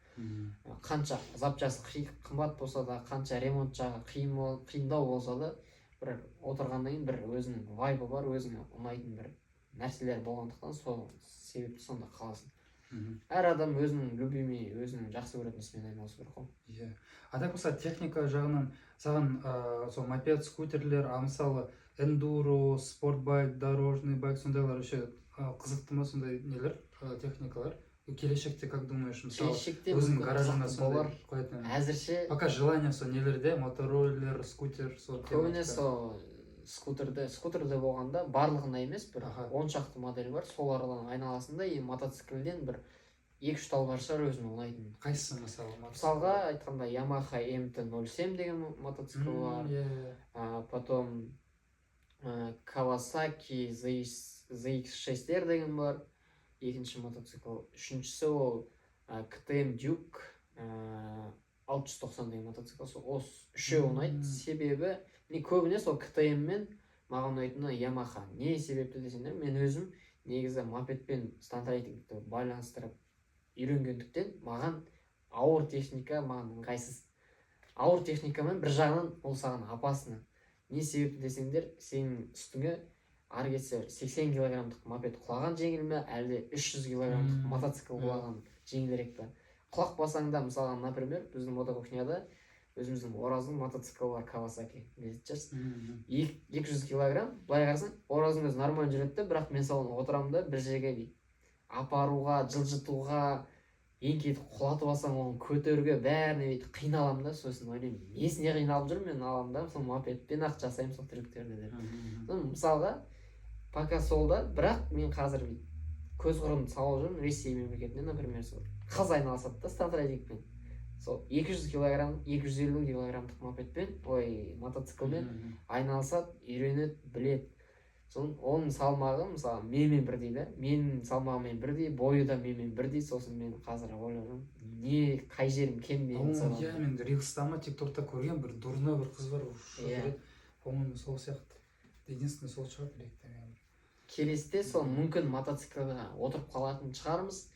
Қанша запчасты қымбат болса да, қанша ремонт жағы қиындау болса да, бір отырғаннан кейін бір өзінің вайбы бар, өзіңе ұнайтын бір нәрселер болғандықтан сол себепті сонда қаласың. Әр адам өзінің любимый, өзінің жақсы көретін ісімен айналысу керек қой. Иә. А так болса техника жағынан саған сол мопед, скутерлер, мысалы эндуро, спортбайк, дорожный байк сондайлар еще қызықты ма, сондай нелер, техникалар? Келешекте как думаешь, мысалы өзің гаражыңа сондай қоятын? Әзірше пока желание сол нелерде, мотороллер, скутер, сол көбіне сол скутерде болғанда барлығына емес, бір 10 шақты модель бар, солардан айналасында мотоциклден бір 2-3 тал бар шығар өзіме ұнайтын. Қайсысы мысалы? Мысалға айтқанда Yamaha MT-07 деген мотоцикл бар, потом Kawasaki ZX-6 деген бар, екінші мотоцикл. Үшіншісі ол KTM Duke 690 деген мотоцикл. Осы үшеуі ұнайды, себебі мен көбіне сол KTM мен маған ұнайтыны Yamaha. Не себепті десеңдер, мен өзім негізі мопедпен стандрайтингті байланыстырып үйренгендіктен маған ауыр техника маған ыңғайсыз. Ауыр техникамен бір жағынан ол саған опасно. Не себепті десеңдер, сенің үстіңе ары кетсе 80 килограммдық мопед құлаған жеңіл ме, әлде 300 килограммдық мотоцикл құлаған жеңілірек пе? Құлақ басаңда, мысалға, например, біздің мотокухняда өзіміздің Ораздың мотоциклы бар, Kawasaki, білетін шығарсың. 200 килограмм, былай қарасаң, Ораздың өзі нормально жүреді, бірақ мен соған отырамын да бір жерге апаруға, жылжытуға, еңкейіп құлатып алсаң, оны көтеруге бәріне бүйтіп қиналамын да, сосын ойлаймын, несіне қиналып жүрмін, мен аламын да, сол мопедпен ақ жасаймын сол трюктерді деп. Мысалға, пока солда, бірақ мен қазір көз құрымды салып жүрмін, Ресей мемлекетінде, например, сол қыз айналысады да стандрайдингпен. Сол 200 килограмм, 250 килограммдық мопедпен, мотоциклмен айналысады, үйренеді, біледі. Оның салмағы, мысалы, менімен бірдей да, менің салмағымен бірдей, бойы да менімен бірдей, сосын мен қазір ойлаймын, не қай жерім кем менің салмағым. Иә, мен рилста ма, тиктокта көрген бір дурной бір қыз бар, по-моему, сол сияқты. Единственный сол шығар біледі. Келесіде сол мүмкін мотоциклға отырып қалатын шығармыз.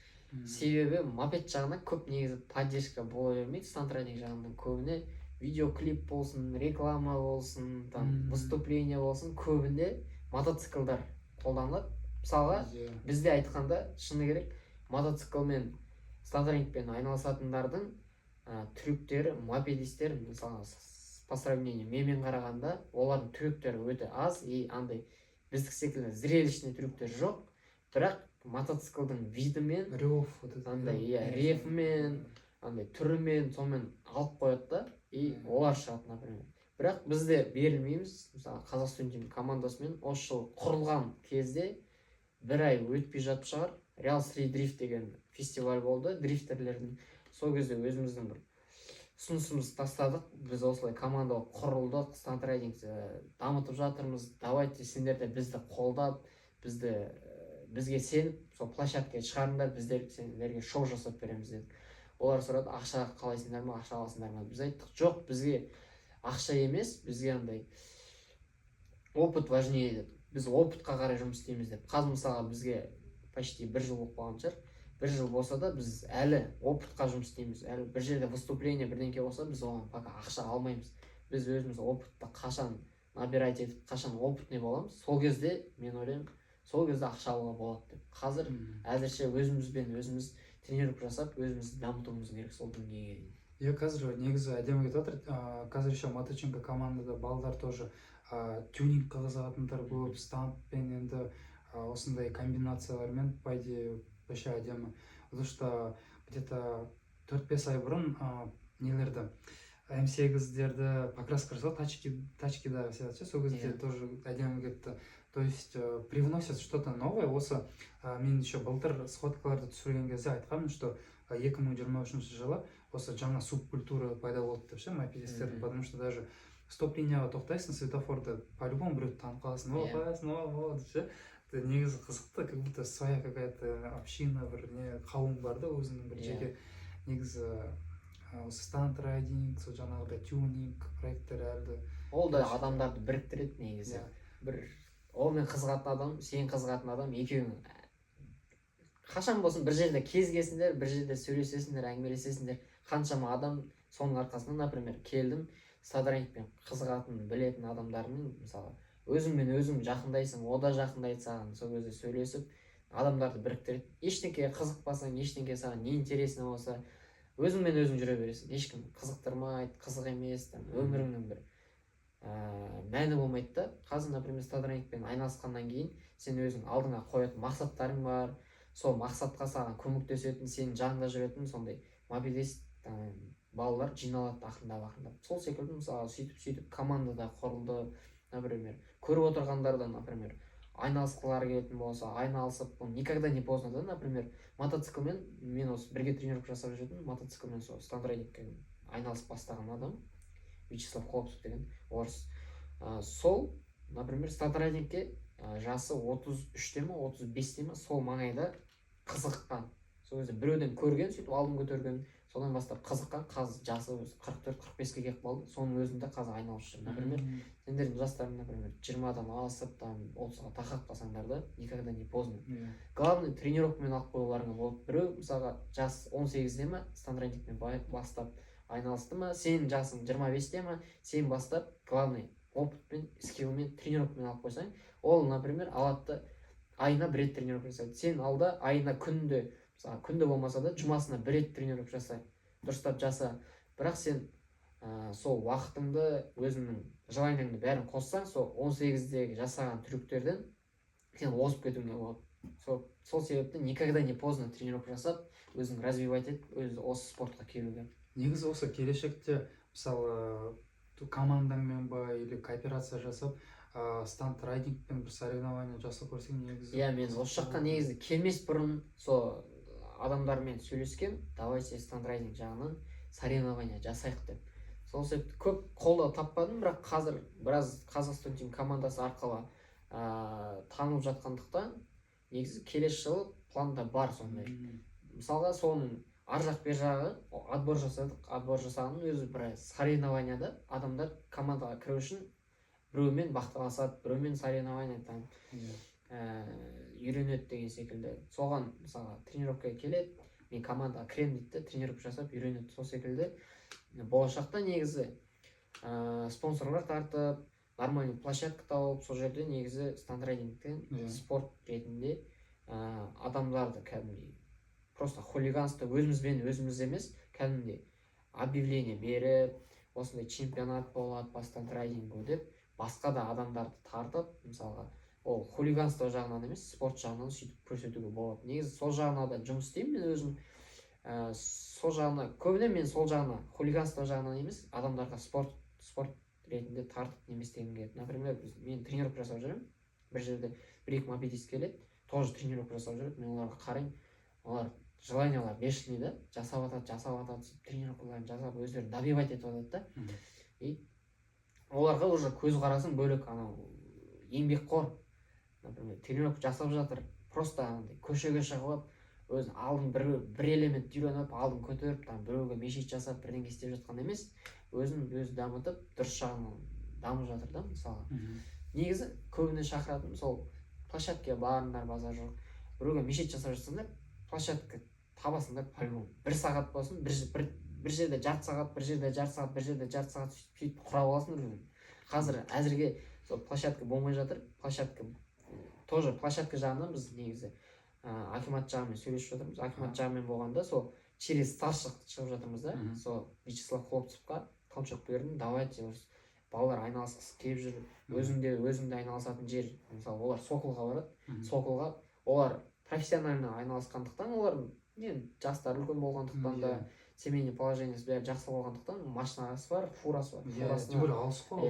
Себебі мопед жағына көп негізі поддержка бола бермейді, стандрайдинг жағынан көбіне видеоклип болсын, реклама болсын, выступление болсын, көбінде мотоциклдар қолданылады. Мысалға, бізде айтқанда шыны керек, мотоциклмен, стандрайдингпен айналысатындардың трюктері, мопедистер, мысалға, по сравнению менімен қарағанда, олардың трюктері өте аз, и андай біздік секілді зрелищный трюктер жоқ, бірақ мотоциклдың видімен, рефімен, түрімен, сонымен алып қояды да, и олар шығады, например. бірақ бізде берілмейміз. Мысалы Қазақстан Тим командасымен осы жыл құрылған кезде бір ай өтпей жатып шығар, Real Street Drift деген фестиваль болды, дрифтерлердің. Сол кезде өзіміздің бір ұсынысымызды тастадық. Біз осылай команда болып құрылдық, стандрайдингті дамытып жатырмыз. Давайте сендер де бізді қолдап, бізге сеніп, сол площадкаға шығарыңдар, біздер сендерге шоу жасап береміз дедік. Олар сұрады, ақша қалайсыңдар ма, ақша аласыңдар ма? Біз айттық, жоқ, бізге ақша емес, бізге андай опыт важнее деді. Біз опытқа қарай жұмыс істейміз деп. Қазір мысалға бізге почти 1 жыл болып қалған шығар. 1 жыл болса да біз әлі опытқа жұмыс істейміз. Әлі бір жерде выступление бірдеңке болса, біз оған пока ақша алмаймыз. Біз өзіміз опытты қашан набирать етіп, қашан опытный боламыз, сол кезде мен ойлаймын, сол кезде ақша алуға болады деп. Қазір әзірше өзімізбен өзіміз тренировка жасап, өзімізді дамытуымыз керек сол деңгейге дейін. Қазір негізі әдемі кетіп жатыр. Қазір еще Моточенко командада балдар тоже тюнинг қызығатындар көп, стантпен енді осындай комбинациялармен по идее вообще әдемі. Потому что где-то 4-5 ай бұрын нелерді М8-дерді покраска жасау, тачкида сияқты, сол кезде тоже әдемі кетті. То есть привносят что-то новое. Осы мен еще былтыр сходкаларды түсірген кезде айтқанмын, что 2023 жылы осы жаңа субкультура пайда болды деп ше мопедистердің, потому что даже стоп линияға тоқтайсың, светофорда по-любому біреуді танып қаласың, о қоясың, о деп ше. Негізі қызықты, как будто своя какая-то община, бір не қауым бар да, өзінің бір жеке. Негізі осы стандрайдинг, сол жаңағыдай тюнинг проекттер әлді. Ол да адамдарды біріктіреді негізі. Бір онымен қызығатын адам, сен қызығатын адам, екеуің қашан болсын бір жерде кезгесіңдер, бір жерде сөйлесесіңдер, әңгімелесесіңдер. Қаншама адам соның арқасында, например, келдім, стандрайдингпен қызығатын, білетін адамдармен, мысалы, өзіңмен өзің жақындайсың, о да жақындайды саған, сол кезде сөйлесіп, адамдарды біріктіреді. Ештеңеге қызықпасаң, ештеңе саған не интересно болса, өзіңмен өзің жүре бересің. Ешкім қызықтырмайды, қызық емес, өміріңнің бір мәні болмайды да. Қазір, например, стандрайдингпен айналысқаннан кейін сен өзің алдыңа қоятын мақсаттарың бар, сол мақсатқа саған көмектесетін, сенің жаныңда жүретін сондай мобилист балалар жиналады ақырындап. Сол секілді мысалы сөйтіп командада құрылды. Например, көріп отырғандардан, например, айналысқылары келетін болса, айналысып, никогда не поздно да, например, мотоциклмен мен осы бірге тренировка жасап жүрдім, мотоциклмен сол стандрайдингпен айналысып бастаған адам Вячеслав Хлопцев деген орыс. Сол, например, стандрайдингке жасы 33-те ме, 35-те ме, сол маңайда қызыққан. Сол кезде біреуден көрген, сөйтіп алдын көтерген, содан бастап қызыққан, қазір жасы 44-45-ке келіп қалды. Соның өзінде қазір айналысып жүр. Например, сендердің жастарың, например, 20-дан асып, 30-ға тақап қалсаңдар да, никогда не поздно. Главный тренировкамен алып қоюларыңа болды. Біреу, мысалға, жас 18-де ме, стандрайдингпен бастап айналысты ма, сенің жасың 25-те ме, сен бастап, главный опытпен, скиллмен, тренировкамен алып қойсаң, ол, например, алады айына 1 рет тренировка жасайды. Сен алда айына күнде, мысалы, күнде болмаса да, жұмасына 1 рет тренировка жасай, дұрыстап жаса. Бірақ сен сол уақытыңды, өзіңнің желанияңды бәрін қоссаң, сол 18-дегі жасаған трюктерден сен озып кетуіңе болады. Сол себепті никогда не поздно тренировка жасап, өзің развивать етіп, өзі осы спортқа келуге. Негізі осы келешекте, мысалы, командаңмен ба, или кооперация жасап, стандрайдингпен бір соревнование жасап көрсең негізі. Мен осы жаққа негізі келмес бұрын сол адамдармен сөйлескен, давайте стандрайдинг жағынан соревнование жасайық деп. Сол себепті көп қолдау таппадым, бірақ қазір біраз Қазақстан Тим командасы арқылы танылып жатқандықтан, негізі келесі жылы планда бар сондай. Мысалға соның ар жақ бер жағы отбор жасадық, отбор жасағанның өзі бір соревнованияда адамдар командаға кіру үшін біреумен бақталасады, біреумен соревнование үйренеді деген секілді. Соған мысалға тренировкаға келеді, мен командаға кірем дейді, тренировка жасап үйренеді. Сол секілді болашақта негізі спонсорлар тартып, нормальный площадка тауып, сол жерде негізі стандрайдингтен спорт ретінде адамдарды кәдімгідей просто хулиганство өзімізбен өзіміз емес, кәдімгідей объявление беріп, осындай чемпионат болады по стандрайдингу деп, басқа да адамдарды тартып, мысалға, ол хулиганство жағынан емес, спорт жағынан сөйтіп көрсетуге болады. Негізі сол жағына да жұмыс істеймін мен өзім. Сол жағына, көбіне мен сол жағына, хулиганство жағынан емес, адамдарға спорт ретінде тартып не істегім келеді. Например, мен тренировка жасап жүремін, бір жерде бір-екі мопедист келеді, тоже тренировка жасап жүреді, мен оларға қараймын, олар желаниялар бешеный да, жасап атады, сөйтіп тренировкаларын жасап өздерін добивать етіп атады да. И оларға уже көз қарасың бөлек, анау еңбекқор, например, тренировка жасап жатыр, просто андай көшеге шығып алып, өзін алдын бір элемент үйреніп, алдын көтеріп, там біреуге мешіт жасап, бірдеңе істеп жатқан емес, өзін дамытып, дұрыс жағынан дамып жатыр да, мысалы. Негізі көбіне шақыратын, сол площадкаға барыңдар, базар жоқ. Біреуге мешіт жасап жатсаңдар, площадка табасыңдар по-любому. Бір сағат болсын, бір жерде жарты сағат, бір жерде жарты сағат сөйтіп құрап аласыңдар өзің. Қазір әзірге сол площадка болмай жатыр. Площадка жағынан біз негізі акимат жағымен сөйлесіп жатырмыз. Акимат жағымен болғанда сол через старшық шығып жатырмыз да. Сол Вячеслав Хлопцевқа толчок бердім, давайте балалар айналысқысы келіп жүр, өзіңде айналысатын жер. Мысалы, олар Соколға барады. Соколға олар профессионально айналысқандықтан, олар жастар үлкен болғандықтан да, семейный положениесі бәрі жақсы болғандықтан, машинасы бар, фурасы бар. Тем более алыс қой.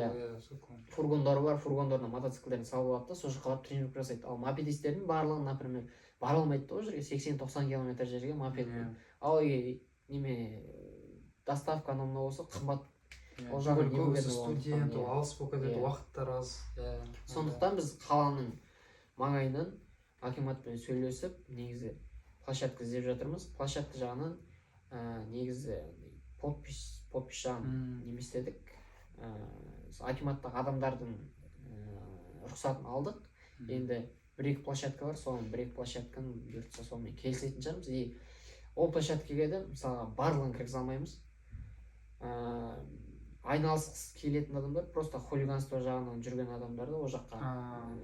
Фургондары бар, фургондарына мотоциклдерін салып алады да, сол жаққа барып тренировка жасайды. Ал мопедистердің барлығы, например, бара алмайды да, ол жерге 80-90 км жерге мопедпен. Ал неме доставка анау болса қымбат. Ол жағын көбісі студент, алыс болып кетеді, уақыттар аз. Сондықтан біз қаланың маңайынан акиматпен сөйлесіп, негізі площадка іздеп жатырмыз. Площадка жағынан негізі подпись жағын не істедік. Акиматтағы адамдардың рұқсатын алдық. Енді бір-екі площадка бар, соның бір-екі площадканы бұйыртса сонымен келісетін шығармыз. И ол площадкаға да мысалы барлығын кіргізе алмаймыз. Айналысқысы келетін адамдар, просто хулиганство жағынан жүрген адамдарды ол жаққа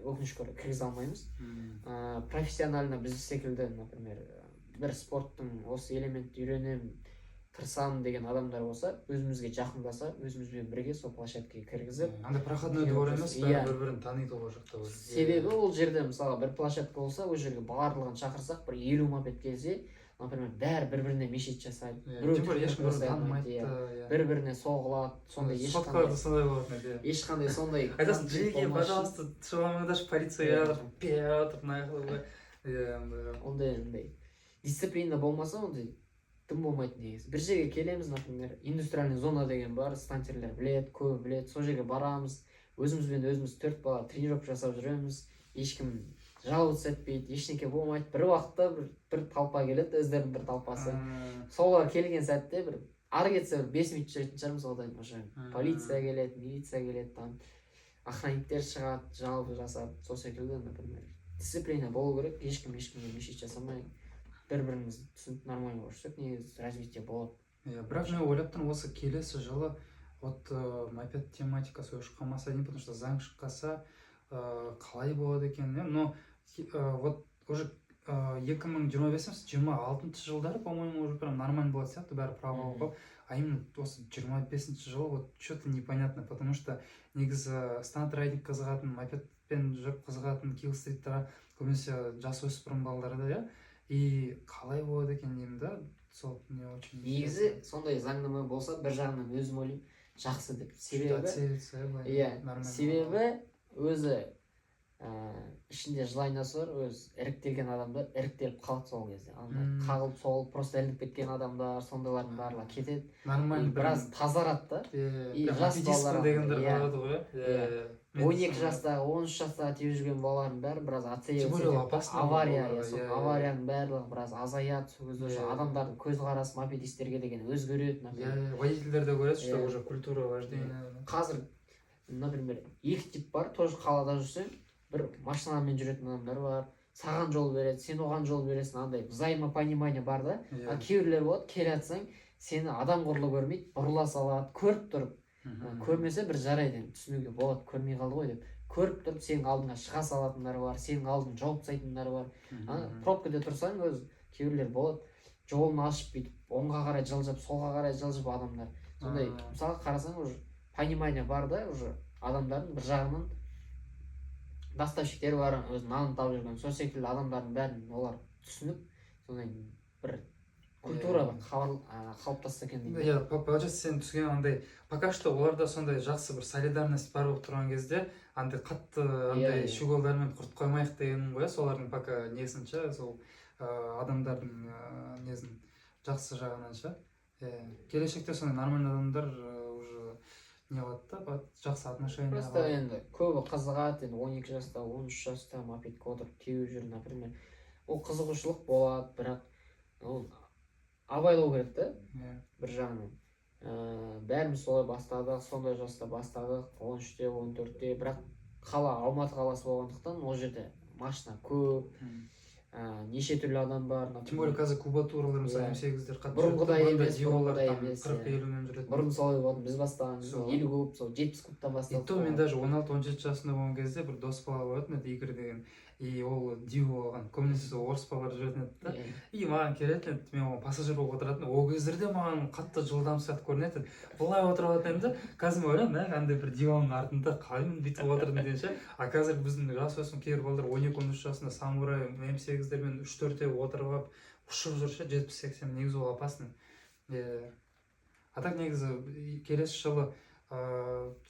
өкінішке орай кіргізе алмаймыз. Профессионально біз секілді, например, бір спорттың осы элементті үйренемін, тырысамын деген адамдар болса, өзімізге жақындаса, өзімізбен бірге сол площадкаға кіргізіп, андай проходной двор емес, бір-бірін таниды ол жақта. Себебі ол жерде мысалы бір площадка болса, ол жерге барлығын шақырсақ, бір 50 мопед келсе, например, бәрі бір-біріне мешіт жасайды. Бір-біріне соғылады, сондай ешқандай сондай. Айтасың, жеке, пожалуйста, шуламыңдар, полицияға Петр, ондай дисциплина болмаса, ондай тым болмайды негізі. Бір жерге келеміз, например, индустриальный зона деген бар, станциялар білет, көбі білет, сол жерге барамыз, өзімізбен өзіміз 4 бала тренировка жасап жүреміз, ешкім жалғыз етпейді, ештеңке болмайды. Бір уақытта бір талпа келеді, өздерінің бір талпасы. Солға келген сәтте бір ары кетсе 5 минут жүретін шығармыз, одан уже полиция келеді, милиция келеді, там охранниктер шығады, жалпы жасап, сол секілді, например, дисциплина болу керек, ешкімге мешіт жасамай, бір-бірімізді түсініп нормально көрсек, негізі развитие болады. Бірақ мен ойлап тұрмын, осы келесі жылы мопед тематикасы өшіп қалмаса деймін, потому что заң шыққаса қалай болады екен, но вот уже 2025-26 жылдары, по-моему, уже прям нормально болады сияқты, бәрі право болып, а именно осы 25-ші жылы вот что-то непонятно, потому что негізі стант-райдинг қызығатын, мопедпен жүріп қызығатын килл-стриттера көбінесе жас өспірім балалары да, и қалай болады екен деймін да, сол не очень. Негізі сондай заңнама болса, бір жағынан өзім ойлаймын, жақсы деп. Себебі өзі ішінде желаниясы бар, өз іріктелген адамдар іріктеліп қалады сол кезде. Қағылып соғылып просто ілініп кеткен адамдар, сондайлардың барлығы кетеді. Нормально біраз тазарады да. И жас балалар дегендер болады ғой. 12 жастағы, 13 жастағы теуіп жүрген балалардың бәрі біраз аварияның барлығы біраз азаяды. Сол кезде адамдардың көзқарасы мопедистерге деген өзгереді. Водительдер де көреді, что уже культура вождения. Қазір, например, 2 тип бар, тоже қалада жүрсең, бір машинамен жүретін адамдар бар, саған жол береді, сен оған жол бересің, андай взаимопонимание бар да. Кейбіреулер болады, келе жатсаң, сені адам құрлы көрмейді, бұрыла салады, көріп тұрып. Көрмесе бір жарайды, түсінуге болады, көрмей қалды ғой деп. Көріп тұрып, сенің алдыңа шыға салатындар бар, сенің алдың жауып тастайтындар бар. Пробкада тұрсаң, өз кейбіреулер болады, жолын ашып бүйтіп, оңға қарай жылжып, солға қарай жылжып адамдар. Сондай, мысалы қарасаң, уже понимание бар да, уже адамдардың бір жағынан доставщиктер бар, өз нанын тауып жүрген, сол секілді адамдардың бәрін олар түсініп, сондай бір культура бір қалыптасса екен деймін. иә, получается сен түсінген андай пока что оларда сондай жақсы бір солидарность бар болып тұрған кезде андай қатты андай щеголдармен құртып қоймайық дегенім ғой, солардың пока несін ше, сол адамдардың несін жақсы жағынан ше. Келешекте сондай нормальный адамдар уже не қылады да, жақсы отношения. Просто енді көбі қызығады, енді 12 жаста 13 жаста мопедке отырып теуіп жүр, например. Ол қызығушылық болады, бірақ ол абайлау керек та, бір жағынан. Бәріміз солай бастадық, сондай жаста бастадық, 13-те 14-те, бірақ қала Алматы қаласы болғандықтан ол жерде машина көп, неше түрлі адам бар. Тем более қазір кубатуралар мысалы М8-дер қатты бұрынғыдай емес, бұрынғыдай емес. 40-50-мен жүреді. Бұрын солай болатын, біз бастаған 50 куб, сол 70 кубтан бастадық. И то мен даже 16-17 жасында болған кезде бір дос бала болатын еді, Игорь деген. И ол Дио болған, көбінесе орыс балалар жүретін еді да. И маған келетін еді, мен оған пассажир болып отыратын. Ол кездерде маған қатты жылдам сияқты көрінетін еді. Былай отырып алатын да, қазір ойлаймын, қандай бір диванның артында қалайын бүйтіп отырдым деген ше. А қазір біздің жасөспірім кейбір балалар 12-13 жасында самурай М8-дермен 3-4-те отырып алып ұшып жүр ше, 70-80, негізі ол опасно. А так негізі келесі жылы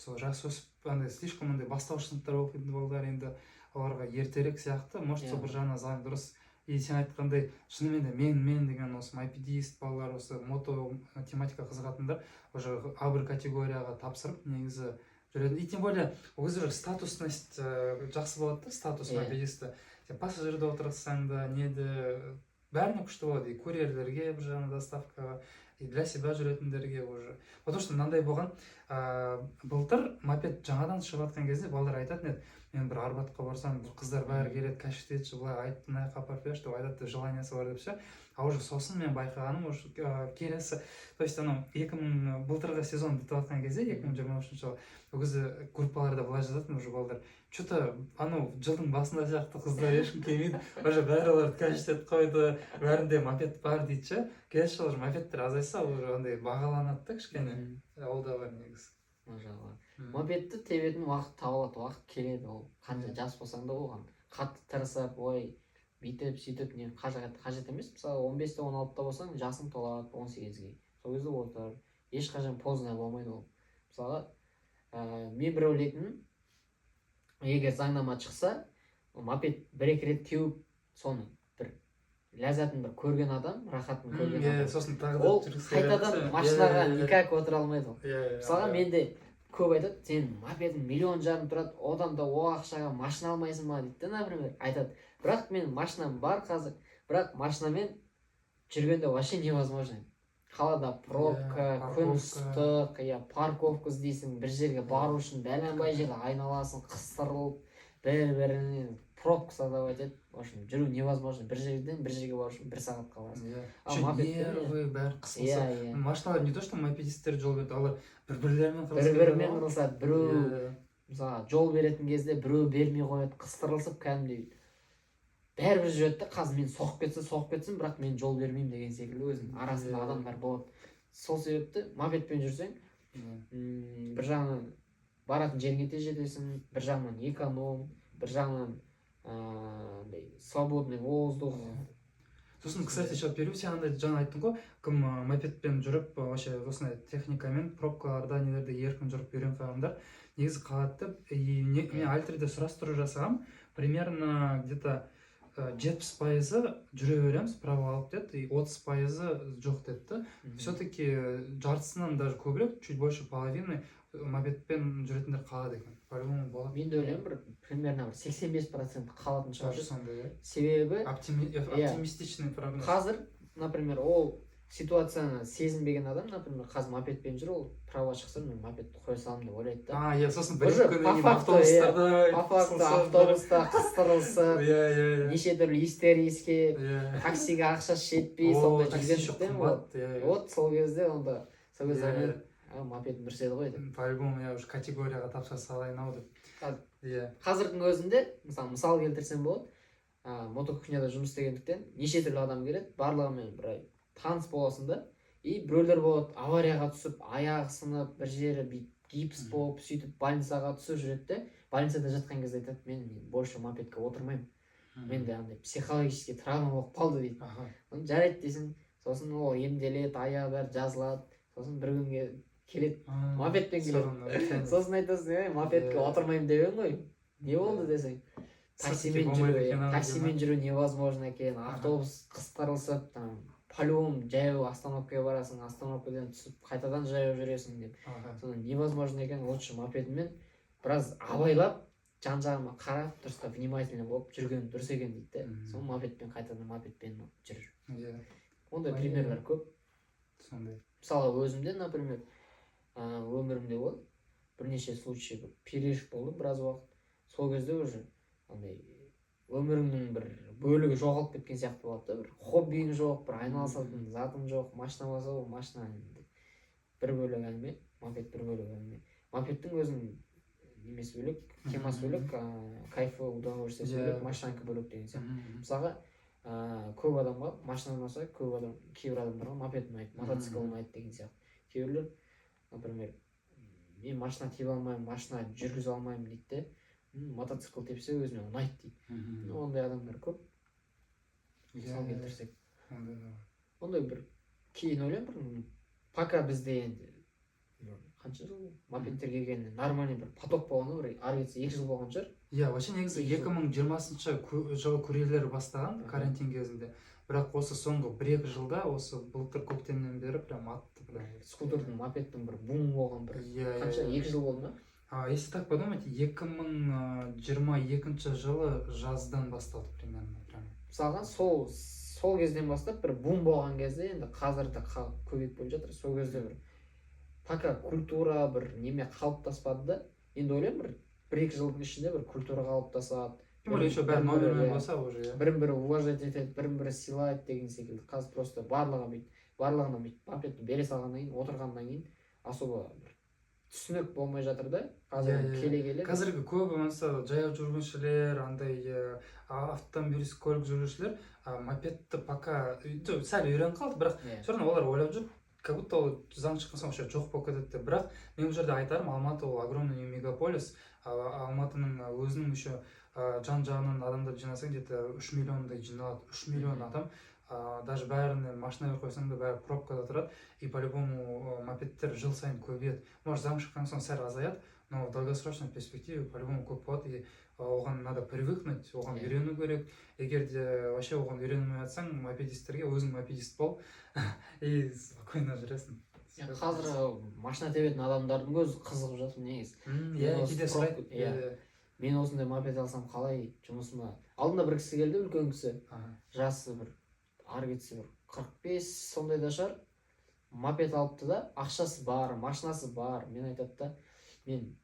сол жасөспірім андай слишком андай бастауыш сыныптар оқитын балалар енді оларға ертерек сияқты, может сол бір жағынан заң дұрыс. И сен айтқандай шынымен де мен деген осы мопедист балалар, осы мото тематика қызығатындар уже А1 категорияға тапсырып негізі жүреді. И тем более ол кезде статусность жақсы болады да, статус мопедисті. Сен пассажирда отырсаң да, неде бәріне күшті болады. И курьерлерге бір жағынан доставкаға, и для себя жүретіндерге уже. Потому что мынандай болған, былтыр мопед жаңадан шығып жатқан кезде балалар айтатын еді, мен бір Арбатқа барсам, қыздар бәрі келеді, кәшф етші, былай айтып, мына жаққа апарып берші деп айтады, желаниесі бар деп ше. А уже сосын мен байқағаным, уже келесі, то есть анау 2000 былтырғы сезон бітіп жатқан кезде, 2023 жылы, ол кезде группаларда былай жазатын уже балалар, что-то анау жылдың басында сияқты қыздар ешкім келмейді, уже бәрі кәшф етіп қойды, бәрінде мопед бар дейді ше. Келесі жылы мопедтер азайса, уже андай бағаланады да кішкене, ол да бар негізі. Мопедті тебетін уақыт табылады, уақыт келеді, ол қанша жас болсаң да болған. Қатты тырысып, ой, бүйтіп, сөйтіп, не қажет емес. Мысалы 15-те 16-та болсаң, жасың толады 18-ге. Сол кезде отыр, ешқашан поздно болмайды ол. Мысалы, мен бір ойлайтыным, егер заңнама шықса, мопед бір-екі рет теуіп, соны бір ләззатын бір көрген адам, рахатын көрген адам, ол қайтадан машинаға никак отыра алмайды ол. Мысалға менде көп айтады, сен мопедің 1,5 миллион тұрады, одан да о ақшаға машина алмайсың ба дейді, например, айтады. Бірақ мен машинам бар қазір, бірақ машинамен жүргенде вообще невозможно. Қалада пробка, күн ыстық, парковка іздейсің, бір жерге бару үшін бәленбай жерде айналасың, қыстырылып, бір-бірінен пробка создавать етеді. В общем, жүру невозможно. Бір жерден бір жерге бару үшін 1 сағат қаласың. Нервы бәрі қысылса. Машиналар не то, что мопедисттер жол береді, олар бір-бірлерімен қырылысады. Біреу мысалы жол беретін кезде біреу бермей қояды, қыстырылысып кәдімгідей бәрібір жүреді да, қазір мен соғып кетсін, бірақ мен жол бермеймін деген секілді өзінің арасында адамдар болады. Сол себепті мопедпен жүрсең, бір жағынан баратын жеріңе тез жетесің, бір жағынан эконом, бір жағынан свободный воздух. Сосын, кстати, сейчас беру, сен андай жаңа айттың ғой, кім мопедпен жүріп, вообще осындай техникамен, пробкаларда, нелерде еркін жүріп үйреніп қалғандар, негізі қалады деп, мен альтерде сұрастыру жасағам, примерно где-то 70% жүре береміз, право алып деді, и 30% жоқ деді. Все-таки жартысынан даже көбірек, чуть больше половины мопедпен жүретіндер қалады екен. По-любому болады. Мен де ойлаймын, бір примерно 85% қалатын шығар. Сондай, себебі оптимистичный прогноз. Қазір, например, ол ситуацияны сезінбеген адам, например, қазір мопедпен жүр, ол право шықса, мен мопедті қоя саламын деп ойлайды да. Сосын бір күннен кейін автобуста қыстырылсып, неше түрлі истерияске, таксиге ақшасы жетпей, сонда жүргендіктен вот сол кезде онда сол кезде мопедін дұрыс еді ғой деп. По-любому я уже категорияға тапсыра салайын ау деп. Қазірдің өзінде, мысал келтірсем болады, мотокухняда жұмыс істегендіктен неше түрлі адам келеді, барлығымен бір таныс боласың да, и біреулер болады, аварияға түсіп, аяғы сынып, бір жері гипс болып, сөйтіп больницаға түсіп жүреді де, больницада жатқан кезде айтады, мен больше мопедке отырмаймын. Менде андай психологический травма болып қалды дейді. Жарайды дейсің, сосын ол емделеді, аяғы бәрі жазылады, сосын бір күнге келеді мопедпен келеді. Сосын айтасың, мопедке отырмаймын деп ғой, не болды десең, таксимен жүру невозможно екен, автобус қысқарылсып, там по-любому жаяу остановкаға барасың, остановкадан түсіп қайтадан жаяу жүресің деп. Содан невозможно екен, лучше мопедмен біраз абайлап, жан жағыма қарап, дұрыстап внимательно болып жүрген дұрыс екен дейді. Соны мопедпен қайтадан мопедпен жүр. Ондай примерлер көп. Мысалы өзімде, например, өмірімде болды бірнеше случай, перерыв болды біраз уақыт. Сол кезде уже андай өміріңнің бір бөлігі жоғалып кеткен сияқты болады да, бір хоббиің жоқ, бір айналысатын затың жоқ, машина болса ол машина бір бөлек әңгіме, мопед бір бөлек әңгіме. Мопедтің өзінің немесі бөлек, темасы бөлек, кайфы, удовольствиесі бөлек, машинанікі бөлек деген сияқты. Мысалға көп адамға машина ұнаса, кейбір адамдарға мопед ұнайды, мотоцикл ұнайды деген сияқты. Кейбіреулер, например, мен машина теме алмаймын, машина жүргізе алмаймын дейді де, мотоцикл тепсе өзіме ұнайды дейді. Ондай адамдар көп. Мысал келтірсек. Ондай бір кейін ойлаймын, пока бізде енді қанша жыл мопедтер келгеніне нормальный бір поток болғаны бір ары кетсе 2 жыл болған шығар. Иә, вообще негізі 2020 жылы көрелер бастаған карантин кезінде. Бірақ осы соңғы 1-2 жылда, осы былтыр көктемнен бері прям атты прям скутердің, мопедтің бір бум болған бір қанша 2 жыл болды ма? Если так подумать, 2022 жылы жаздан басталды примерно. Мысалға сол кезден бастап бір бум болған кезде, енді қазір де көбейіп келе жатыр. Сол кезде бір пока культура бір неме қалыптаспады да, енді ойлаймын бір 1-2 жылдың ішінде бір культура қалыптасады. Тем более еще бәрі номермен болса уже. Бірін-бірі уважать етеді, бірін-бірі сыйлайды деген секілді. Қазір просто барлығына бүйтіп мопедті бере салғаннан кейін, отырғаннан кейін особо түсінік болмай жатыр да. Қазір келе-келе. Қазіргі көбі мысалы жаяу жүргіншілер, андай автомобилист көлік жүргіншілер мопедті пока сәл үйреніп қалды, бірақ все равно олар ойлап жүр, как будто ол заң шыққан соң вообще жоқ болып кетеді. Бірақ мен бұл жерде айтарым, Алматы ол огромный мегаполис. Алматының өзінің еще жан-жағынан адамдар жинасаң, где-то 3 миллиондай жиналады. 3 миллион адам. Даже бәріне машина қойсаң да бәрі пробкада тұрады. И по-любому мопедтер жыл сайын көбейеді. Может, заң шыққан соң сәл азаяды, но в долгосрочной перспективе по-любому көп болады. И оған надо привыкнуть, оған үйрену керек. Егер де вообще оған үйренмей жатсаң, мопедистерге өзің мопедист бол и спокойно жүресің. Қазір машина тебетін адамдардың өзі қызығып жатыр негізі. Кейде сұрайды. Мен осындай мопед алсам қалай жұмысыма. Алдында бір кісі келді, үлкен кісі. Жасы бір ары кетсе бір 45 сондайда шығар. Мопед алыпты да, ақшасы бар, машинасы бар. Мен айтады да, мен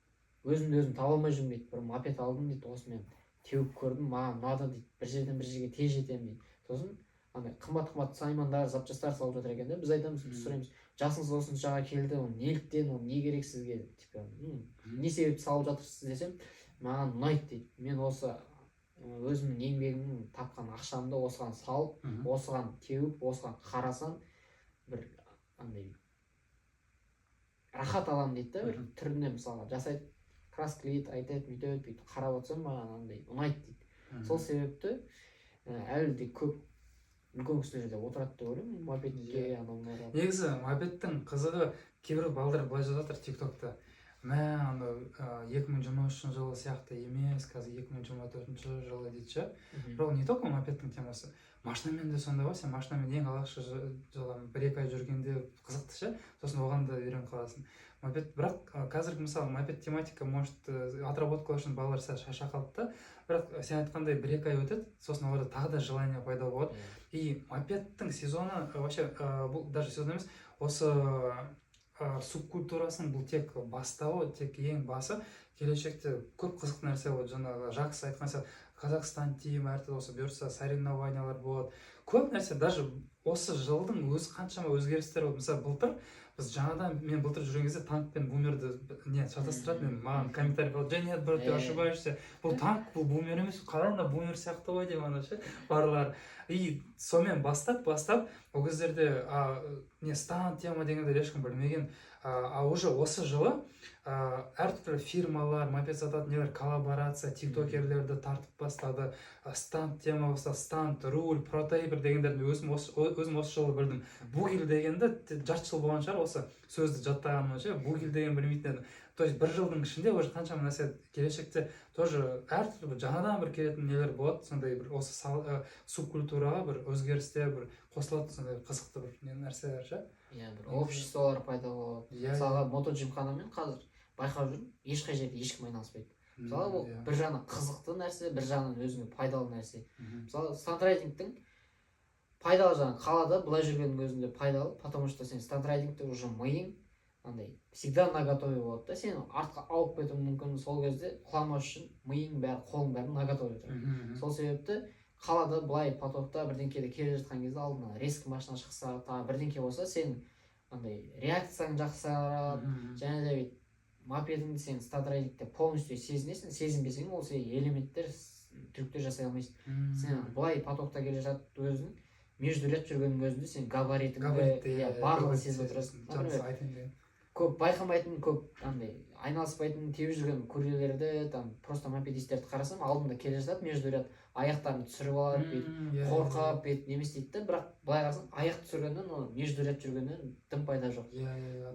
өзім таба алмай жүрмін дейді. Бір мопед алдым дейді, осы мен теуіп көрдім, маған ұнады дейді. Бір жерден бір жерге тез жетемін дейді. Сосын андай қымбат саймандар, запчастар салып жатыр екен да. Біз айтамыз, біз сұраймыз, жасыңыз осыншаға келді, ол неліктен, ол не керек сізге? Типа, не себепті салып жатырсыз десем, маған ұнайды дейді. Мен осы өзімнің еңбегімнің тапқан ақшамды осыған салып, осыған теуіп, осыған қарасам, бір андай рахат аламын дейді да, бір түріне мысалға жасайды, краскілейді, айтады, бүйтеді, бүйтіп қарап отырсам, маған андай ұнайды дейді. Сол себепті әлі де көп үлкен кісілер де отырады деп ойлаймын, мопедке анау-мынау. Негізі мопедтің қызығы кейбір балдар былай жазып жатыр тиктокта. Мә, 2023 жылы сияқты емес, қазір 2024 жылы дейді ше. Бірақ не только мопедтің темасы. Машинамен де сондай ғой, сен машинамен ең алғашқы жылы 1-2 ай жүргенде қызықты ше, сосын оған да үйреніп қаласың. Мопед, бірақ қазіргі мысалы мопед тематика может отработкалау үшін балалар сәл шаша қалды да, бірақ сен айтқандай 1-2 ай өтеді, сосын оларда тағы да желание пайда болады. И мопедтің сезоны вообще бұл даже сезон емес, осы субкультурасының бұл тек бастауы, тек ең басы. Келешекте көп қызық нәрсе болады. Жаңағы Жакс айтқан сияқты Қазақстан тим әртүрлі осы бұйырса соревнованиялар болады. Көп нәрсе, даже осы жылдың өзі қаншама өзгерістер болды. Мысалы былтыр біз жаңадан, мен былтыр жүрген кезде танк пен бумерді шатастырады. Маған комментарий болды, нет, брат, ты ошибаешься. Бұл танк, бұл бумер емес, қалай да бумер сияқты ғой деп ана ше барлар. И сонымен бастап ол кездерде стант тема дегенді ешкім білмеген. Уже осы жылы әртүрлі фирмалар, мопед сататын нелер, коллаборация, тиктокерлерді тартып бастады, стант тема бастады, стант, руль, прототип, снайпер дегендерді өзім осы жолы білдім. Бугил дегенді жарты жыл болған шығар осы сөзді жаттағаныма ше, бугил деген білмейтін едім. То есть бір жылдың ішінде уже қаншама нәрсе келешекте тоже әртүрлі бір жаңадан бір келетін нелер болады, сондай бір осы субкультураға бір өзгерістер бір қосылатын сондай қызықты бір нәрселер ше. Иә, бір обществолар пайда болады. Мысалға мотоджимханамен қазір байқап жүрмін, ешқай жерде ешкім айналыспайды. Мысалы ол бір жағынан қызықты нәрсе, бір жағынан өзіңе пайдалы нәрсе. Мысалы стандрайдингтің пайдалы жағын қалада былай жүргеннің өзінде пайдалы, потому что сен стандрайдингте уже миың андай всегда наготове болады да, сен артқа ауып кетуің мүмкін, сол кезде құламас үшін миың бәрі, қолың бәрі наготове тұрады. Сол себепті қалада былай потокта бірдеңкеде келе жатқан кезде алдына резкий машина шықса, тағы бірдеңке болса, сен андай реакцияң жақсарады, және де мопедіңді сен стандрайдингте полностью сезінесің, сезінбесең ол сен элементтер трюктер жасай алмайсың. Сен былай потокта келе жатып өзің междуряд жүргеннің өзінде сен габаритіңді барлығын сезіп отырасың. Көп байқамайтын, көп андай айналыспайтын теуіп жүрген курьерлерді, там просто мопедистерді қарасам, алдында келе жатады междуряд, аяқтарын түсіріп алады, бүйтіп қорқып, бүйтіп немес дейді да, бірақ былай қарасаң, аяқ түсіргеннен, ол междуряд жүргеннен дым пайда жоқ.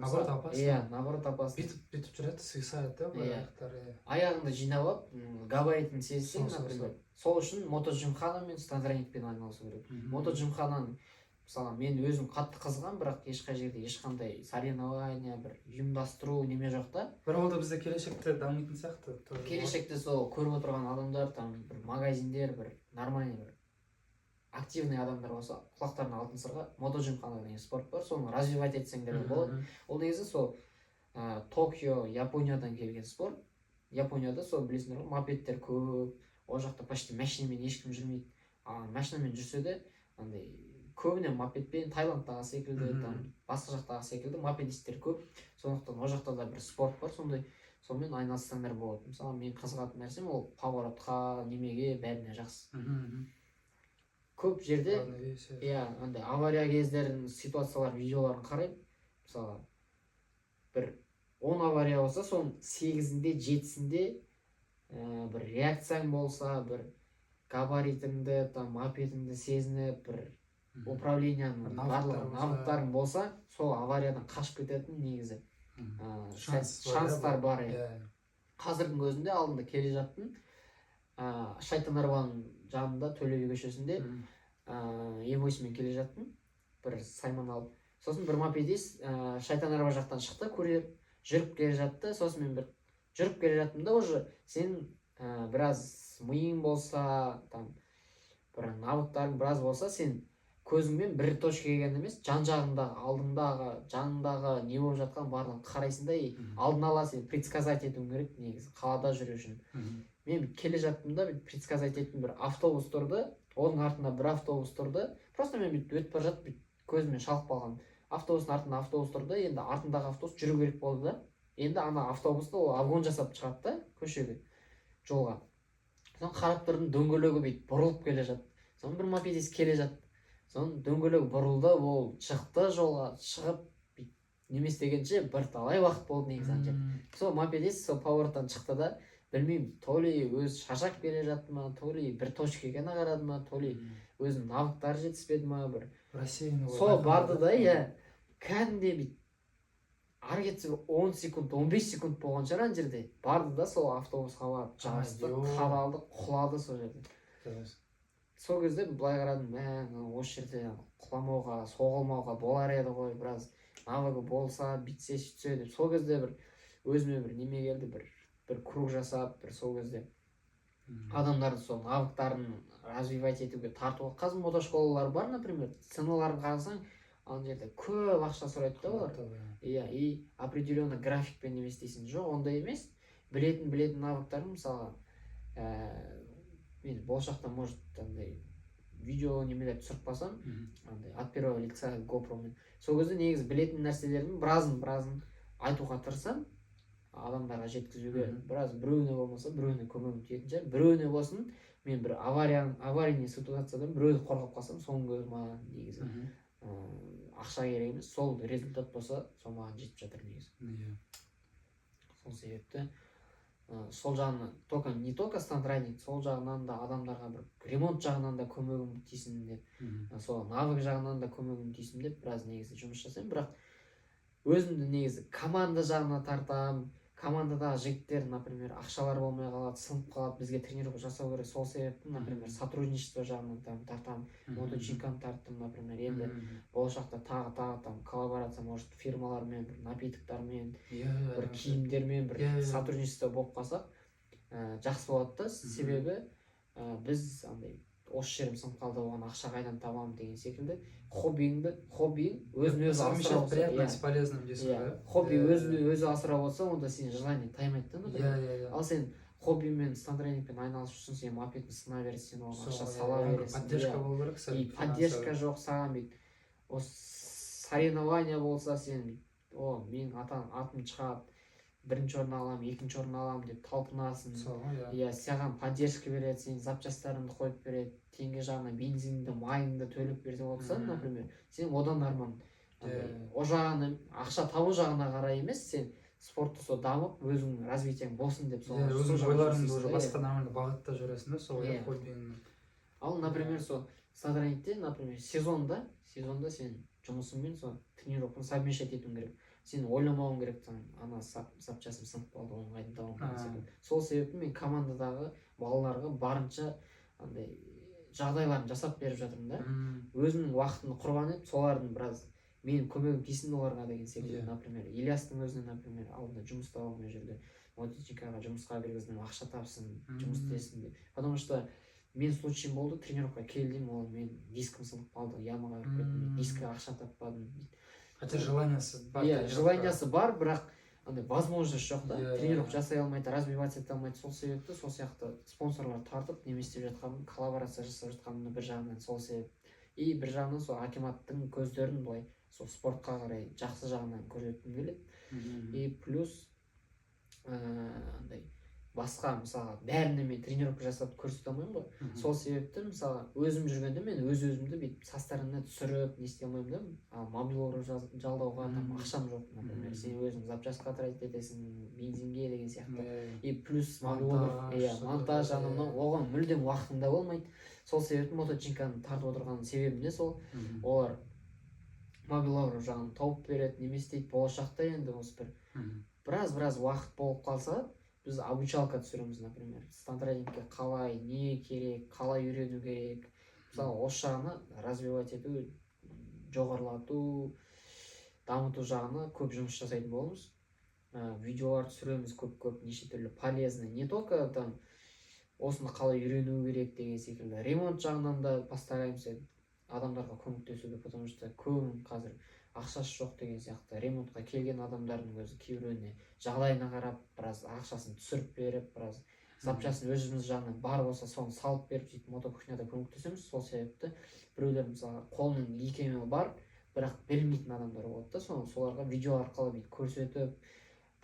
Наоборот апасың. Иә, наоборот апасың. Бүйтіп жүреді, свисает да, аяқтары. Аяғыңды жинап алып, габаритін сезсең, например, сол үшін мотоджимхана мен стандрайдингпен айналысу керек. Мотоджимхананың мысалы мен өзім қатты қызған, бірақ ешқай жерде ешқандай соревнования бір ұйымдастыру неме жоқ та. Бірақ ол да бізде келешекте дамитын сияқты. Келешекте сол көріп отырған адамдар, там бір магазиндер, бір нормальный бір активный адамдар болса, құлақтарына алтын сырға мотоджимхана деген спорт бар, соны развивать етсеңдер де болады. Ол негізі сол Токио, Япониядан келген спорт. Японияда сол білесіңдер ғой, мопедтер көп, ол жақта почти машинамен ешкім жүрмейді. Машинамен жүрсе де андай көбіне мопедпен, Таиландтағы секілді, басқа жақтағы секілді мопедистер көп. Сондықтан ол жақта да бір спорт бар, сондай сонымен айналыссаңдар болады. Мысалы мен қызығатын нәрсем ол поворотқа, немеге, бәріне жақсы. Көп жерде андай авария кездерінің ситуациялар, видеоларын қараймын. Мысалы бір 10 авария болса, соның 8-інде, 7-сінде бір реакцияң болса, бір габаритіңді, мопедіңді сезініп, бір управленияның барлығы навыктарың болса, сол авариядан қашып кететін негізі шанстар бар. Қазірдің өзінде алдында келе жаттым, Шайтанарбаның жанында Төле би көшесінде Е8-мен келе жаттым, бір сайман алып. Сосын бір мопедист Шайтанарба жақтан шықты, курьер жүріп келе жатты. Сосын мен бір жүріп келе жаттым да, уже сен біраз миың болса, бір навыктарың біраз болса, сен көзіңмен бір точкаға келген емес, жан-жағындағы, алдыңдағы, жанындағы не болып жатқан барлығын қарайсың да, алдын ала сен предсказать етуің керек негізі қалада жүру үшін. Мен келе жаттым да, предсказать еттім, бір автобус тұрды, оның артында бір автобус тұрды. Просто мен өтіп бара жатып, көзіммен шалып қалған. Автобустың артында автобус тұрды, енді артындағы автобус жүру керек болды да. Енді ана автобусты ол обгон жасап шығады да көшеге, жолға. Соны қарап тұрдым, дөңгелегі бүйтіп бұрылып келе жатты. Соны бір мопедист келе жатты. Соны дөңгелегі бұрылды, ол шықты жолға, шығып немес дегенше бірталай уақыт болды негізі. Сол мопедист сол повороттан шықты да, білмеймін, то ли өз шаршап келе жатты ма, то ли бір точкаға қарады ма, то ли өзінің навыктары жетіспеді ма, бір сол барды да, кәдімгідей бүйтіп ары кетсе 10 секунд, 15 секунд болған шығар ана жерде. Барды да сол автобусқа барып жабысты, қадалды, құлады сол жерде. Сол кезде былай қарадым, осы жерде құламауға, соғылмауға болар еді ғой, біраз навыгы болса, бітсе, сүйтсе деп. Сол кезде бір өзіме бір неме келді, бір круг жасап, бір сол кезде адамдарды сол навыктарын развивать етуге тартуға. Қазір мотошколалар бар, например, ценаларын қарасаң, ана жерде көп ақша сұрайды да олар. И определенный графикпен не істейсің. Жоқ, ондай емес. Білетін навыктарын, мысалға, мен болашақта, может, андай видео немелер түсіріп қалсам, андай от первого лица GoPro-мен. Сол кезде негізі білетін нәрселердің біразын айтуға тырысам, адамдарға жеткізуге. Біраз біреуіне болмаса, біреуіне көмегім тиетін шығар. Біреуіне болсын, мен бір аварийный ситуациядан біреуді қорғап қалсам, соның көзі маған негізі ақша керек емес, сол результат болса, сол маған жетіп жатыр негізі. Сол себепті сол жағынан только не только стендрайдинг, сол жағынан да адамдарға бір ремонт жағынан да көмегім тисін деп, сол навык жағынан да көмегім тисін деп біраз негізі жұмыс жасаймын. Бірақ өзімді негізі команда жағына тартамын. Командадағы жігіттер, например, ақшалар болмай қалады, сынып қалады, бізге тренировка жасау керек. Сол себепті, например, сотрудничество жағынан тартамын. Моточинканы тарттым, например. Енді болашақта тағы там коллаборация, может, фирмалармен, бір напитоктармен, бір киімдермен бір сотрудничество болып қалсақ, жақсы болады да. Себебі біз андай осы жерім сынып қалды, оған ақша қайдан табамын деген секілді хоббиң өзін өзі асырап хобби өзін өзі асырап отса, онда сен желание таймайды да. Ал сен хоббимен, стендрайдингпен айналысып жүрсің, сен мопедті сына бересің, сен оған ақша сала бересің. Поддержка болу керек. И поддержка жоқ саған бүйтіп. Осы соревнования болса, сен менің атым шығады, бірінші орын аламын, екінші орын аламын деп талпынасың. Саған поддержка береді, сен запчастарыңды қойып береді, теңге жағынан бензинді, майыңды төлеп берсе болса, например, сен одан арман о жағын ақша табу жағына қарай емес, сен спортты сол дамып, өзіңнің развитияң болсын деп сол өзің ойларыңды уже басқа нормальный бағытта жүресің да, сол хоббиң. Ал, например, сол стендрайдингте, например, сезонда сен жұмысыңмен сол тренировканы совмещать етуің керек. Сен ойламауың керек, ана запчасым сынып қалды, оны қайдан табамын. Сол себепті мен командадағы балаларға барынша андай жағдайларын жасап беріп жатырмын да. Өзімнің уақытымды құрбан етіп, солардың біраз менің көмегім тисін оларға деген секілді. Например, Ильястың өзіне, например, алдында жұмыс таба алмай жүрді. Моточинкаға жұмысқа кіргіздім, ақша тапсын, жұмыс істесін деп. Потому что мен случайым болды, тренировка келдім, ол мен дискім сынып қалды, ямаға кіріп кеттім, дискіге ақша таппадым. Хотя желаниясы бар. Желаниясы бар, бірақ андай возможность жоқ да. Тренировка жасай алмайды, развиваться ете алмайды. Сол себепті сол сияқты спонсорлар тартып, не істеп жатқанын, коллаборация жасап жатқанын бір жағынан сол себеп. И бір жағынан сол акиматтың көздерін былай сол спортқа қарай жақсы жағынан көрсеткім келеді. И плюс андай басқа, мысалы, бәріне мен тренировка жасап көрсете алмаймын ғой. Сол себепті, мысалы, өзім жүргенде мен өз-өзімді бүйтіп састарына түсіріп, не істей алмаймын да. Мобилор жалдауға ақшам жоқ, например. Сен өзің запчасқа тратить етесің, бензинге деген сияқты. И плюс монтаж жағынан оған мүлдем уақытында болмайды. Сол себепті моточинканы тартып отырған себебім не сол. Олар мобилор жағын тауып береді, неме істейді. Болашақта енді осы біраз уақыт болып қалса, біз обучалка түсіреміз, например, стендрайдингке қалай, не керек, қалай үйрену керек. Мысалы, осы жағына развивать ету, жоғарылату, дамыту жағына көп жұмыс жасайтын боламыз. Видеолар түсіреміз көп, неше түрлі полезный. Не только там осыны қалай үйрену керек деген секілді. Ремонт жағынан да постараемыз адамдарға көмектесуге, потому что көбінің қазір ақшасы жоқ деген сияқты. Ремонтқа келген адамдардың өзі кейбіреуіне жағдайына қарап, біраз ақшасын түсіріп беріп, біраз запчасын өзіміз жағынан бар болса, соны салып беріп, сөйтіп мотокухняда көмектесеміз. Сол себепті біреулер мысалы қолының икемі бар, бірақ бермейтін адамдар болады да, соларға видео арқылы бүйтіп көрсетіп,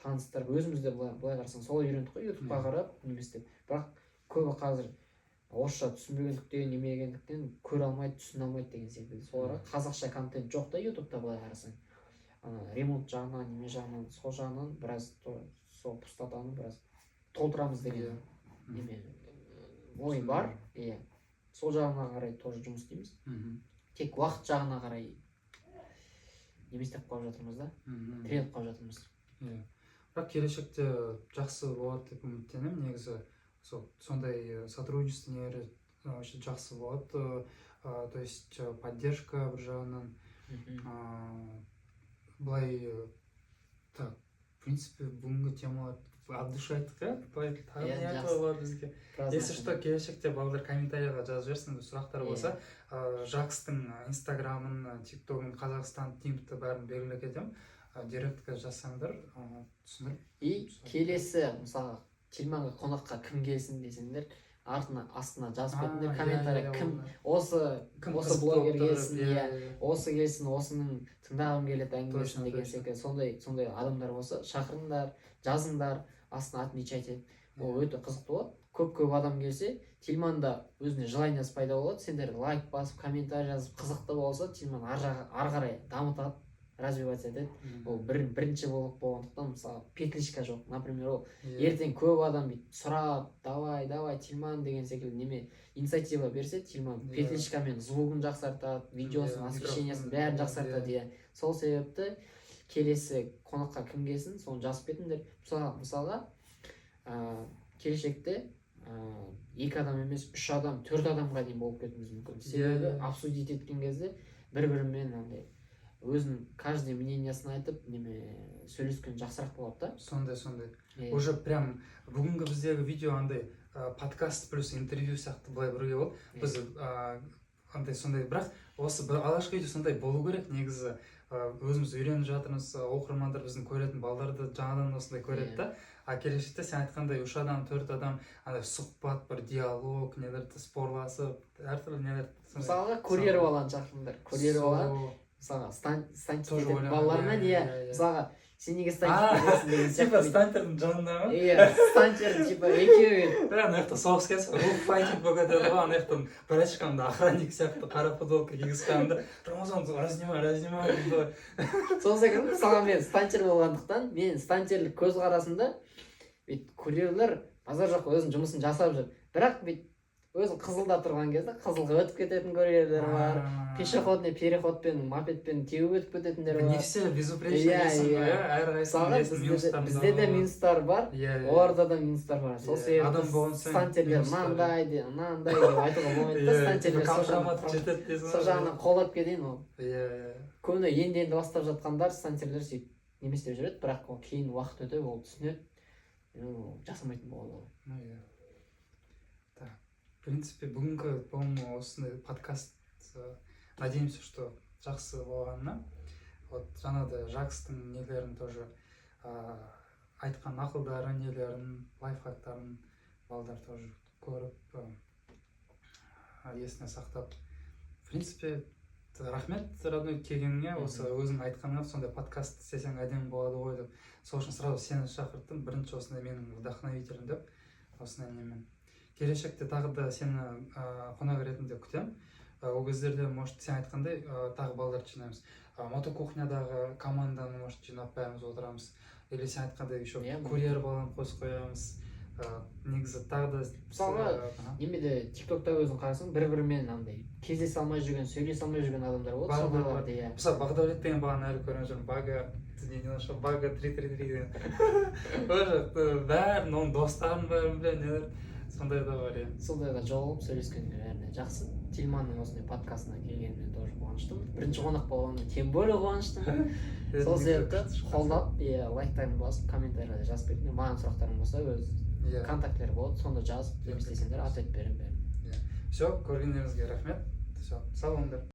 таныстырып, өзіміз де былай қарасаң солай үйрендік қой, ютубқа қарап, не істеп. Бірақ көбі қазір орысша түсінбегендіктен, немегендіктен көре алмайды, түсіне алмайды деген секілді. Соларға қазақша контент жоқ та ютубта былай қарасаң. Ремонт жағынан, неме жағынан, сол жағынан біраз сол пустотаны біраз толтырамыз деген неме ой бар. Сол жағына қарай тоже жұмыс істейміз. Тек уақыт жағына қарай неме істеп қалып жатырмыз да, тіреліп қалып жатырмыз. Бірақ келешекте жақсы болады деп үміттенемін. Негізі сондай сотрудничестволар жақсы болады. То есть поддержка бір жағынан. Былай, так, в принципе, бүгінгі темалар от души айттық, былай тағы не айтуға болады бізге. Если что, келешекте балдар комментарияға жазып жіберсін, сұрақтар болса, Жакстың инстаграмын, тиктогын, Қазақстан тимті бәрін белгілеп кетемін. Директке жазсаңдар, түсіндіріп. И келесі, мысалы, Тильманға қонаққа кім келсін десеңдер, астына жазып кетіңдер комментария, кім осы блогер келсін, осы келсін, осының тыңдағым келеді, әңгімесін деген секілді, сондай адамдар болса, шақырыңдар, жазыңдар, астына отмечать етіп. Ол өте қызықты болады. Көп адам келсе, Тильманда өзіне желаниясы пайда болады, сендер лайк басып, комментарий жазып, қызықты болса, Тильман ары қарай дамытады, развиваться етеді. Ол бірінші болғандықтан мысалы петличка жоқ. Например, ол Иә. ертең көп адам бүйтіп сұрап, давай Тильман деген секілді неме инициатива берсе, Тильман Иә. петличкамен звугын жақсартады, видеосын, Иә, освещениесін микрофон, бәрін жақсартады. иә. Иә. Сол себепті келесі қонаққа кім келсін, соны жазып кетіңдер. Мысалға, келешекте 2 адам емес, 3 адам, 4 адамға дейін болып кетуіміз мүмкін. Себебі Иә. обсудить еткен кезде бір-бірімен андай өзінің каждый мнениясын айтып, неме сөйлескен жақсырақ болады да. Сондай. Иә. Уже прям бүгінгі біздегі видео андай подкаст плюс интервью сияқты былай біреуге болды. Біз андай сондай, бірақ осы бір алғашқы видео сондай болу керек. Негізі өзіміз үйреніп жатырмыз, оқырмандар біздің көретін балаларды жаңадан осындай көреді да. А келешекте сен айтқандай 3 адам, 4 адам андай сұхбат, бір диалог, нелерді спорласып, әртүрлі нелер. Мысалға курьер баланы шақырыңдар. Курьер бала мысалға стантик Тоже ететін ойлаған, балалармен, иә, иә, иә. мысалға сен неге стантик етесің деген Типа сияқты. стантердің жанында ма? Иә, стантер типа екеуі. Ана жақта соғыс кетсе, рух файтинг болып кетеді ғой, ана жақтан бірашқанда охранник сияқты қара футболка кигізіп қойғанда, Рамазан разнимай дейді. Сол секілді мысалға мен стантер болғандықтан, мен стантерлік көзқарасымда бүйтіп курьерлер базар жоқ өзінің жұмысын жасап жүр. Бірақ бүйтіп өзің қызылда тұрған кезде қызылға өтіп кететін курьерлер бар. Пешеходный переходпен, мопедпен теуіп өтіп кететіндер Не бар. все безупречно дейсің ғой, Мысалға бізде де минустар бар, оларда да минустар бар. Сол себепті стантерлер мынандай деп айтуға болмайды да, стантерлер сол жағынан қолдап кетейін ол. Көбіне енді бастап жатқандар стантерлер сөйтіп неме істеп жүреді, бірақ ол кейін уақыт өте ол түсінеді, жасамайтын болады. В принципе, бүгінгі, по-моему, осындай подкаст, надеемся, что жақсы болғанына. Вот жаңағыдай Жакстың нелерін тоже айтқан ақылдарын, нелерін, лайфхактарын балдар тоже көріп, есіне сақтап. В принципе, рахмет родной келгеніңе, осы өзің айтқаныңа, сондай подкаст істесең әдемі болады ғой деп. Сол үшін сразу сені шақырттым, бірінші осындай менің вдохновителім деп, осындай немен. Келешекте тағы да сені қонақ ретінде күтем. Ол кездерде, может, сен айтқандай, тағы балдарды жинаймыз. Мотокухнядағы команданы, может, жинап бәріміз отырамыз. Или сен айтқандай еще курьер баланы қосып қоямыз. Негізі тағы да... Мысалға, немеде тиктокта өзің қарасаң, бір-бірімен андай кездесе алмай жүрген, сөйлесе алмай жүрген адамдар болады. Мысалы, Бағдәулет деген баланы әлі көрген жүрмін. Бага 333 деген. Бәрін, оның достарын бәрін білем, сондай да бар, иә. Сондай да жолығып сөйлескенге бәріне жақсы. Тильманның осындай подкастына келгеніне тоже қуаныштымын. Бірінші қонақ болғанына тем более қуаныштымын. Сол себепті қолдап, лайктарын басып, комментарияда жазып кетіңдер. Маған сұрақтарың болса, өз контакттері болады, сонда жазып, не істесеңдер, ответ беремін бәрін. Все, көргендеріңізге рахмет. Все, сау болыңдар.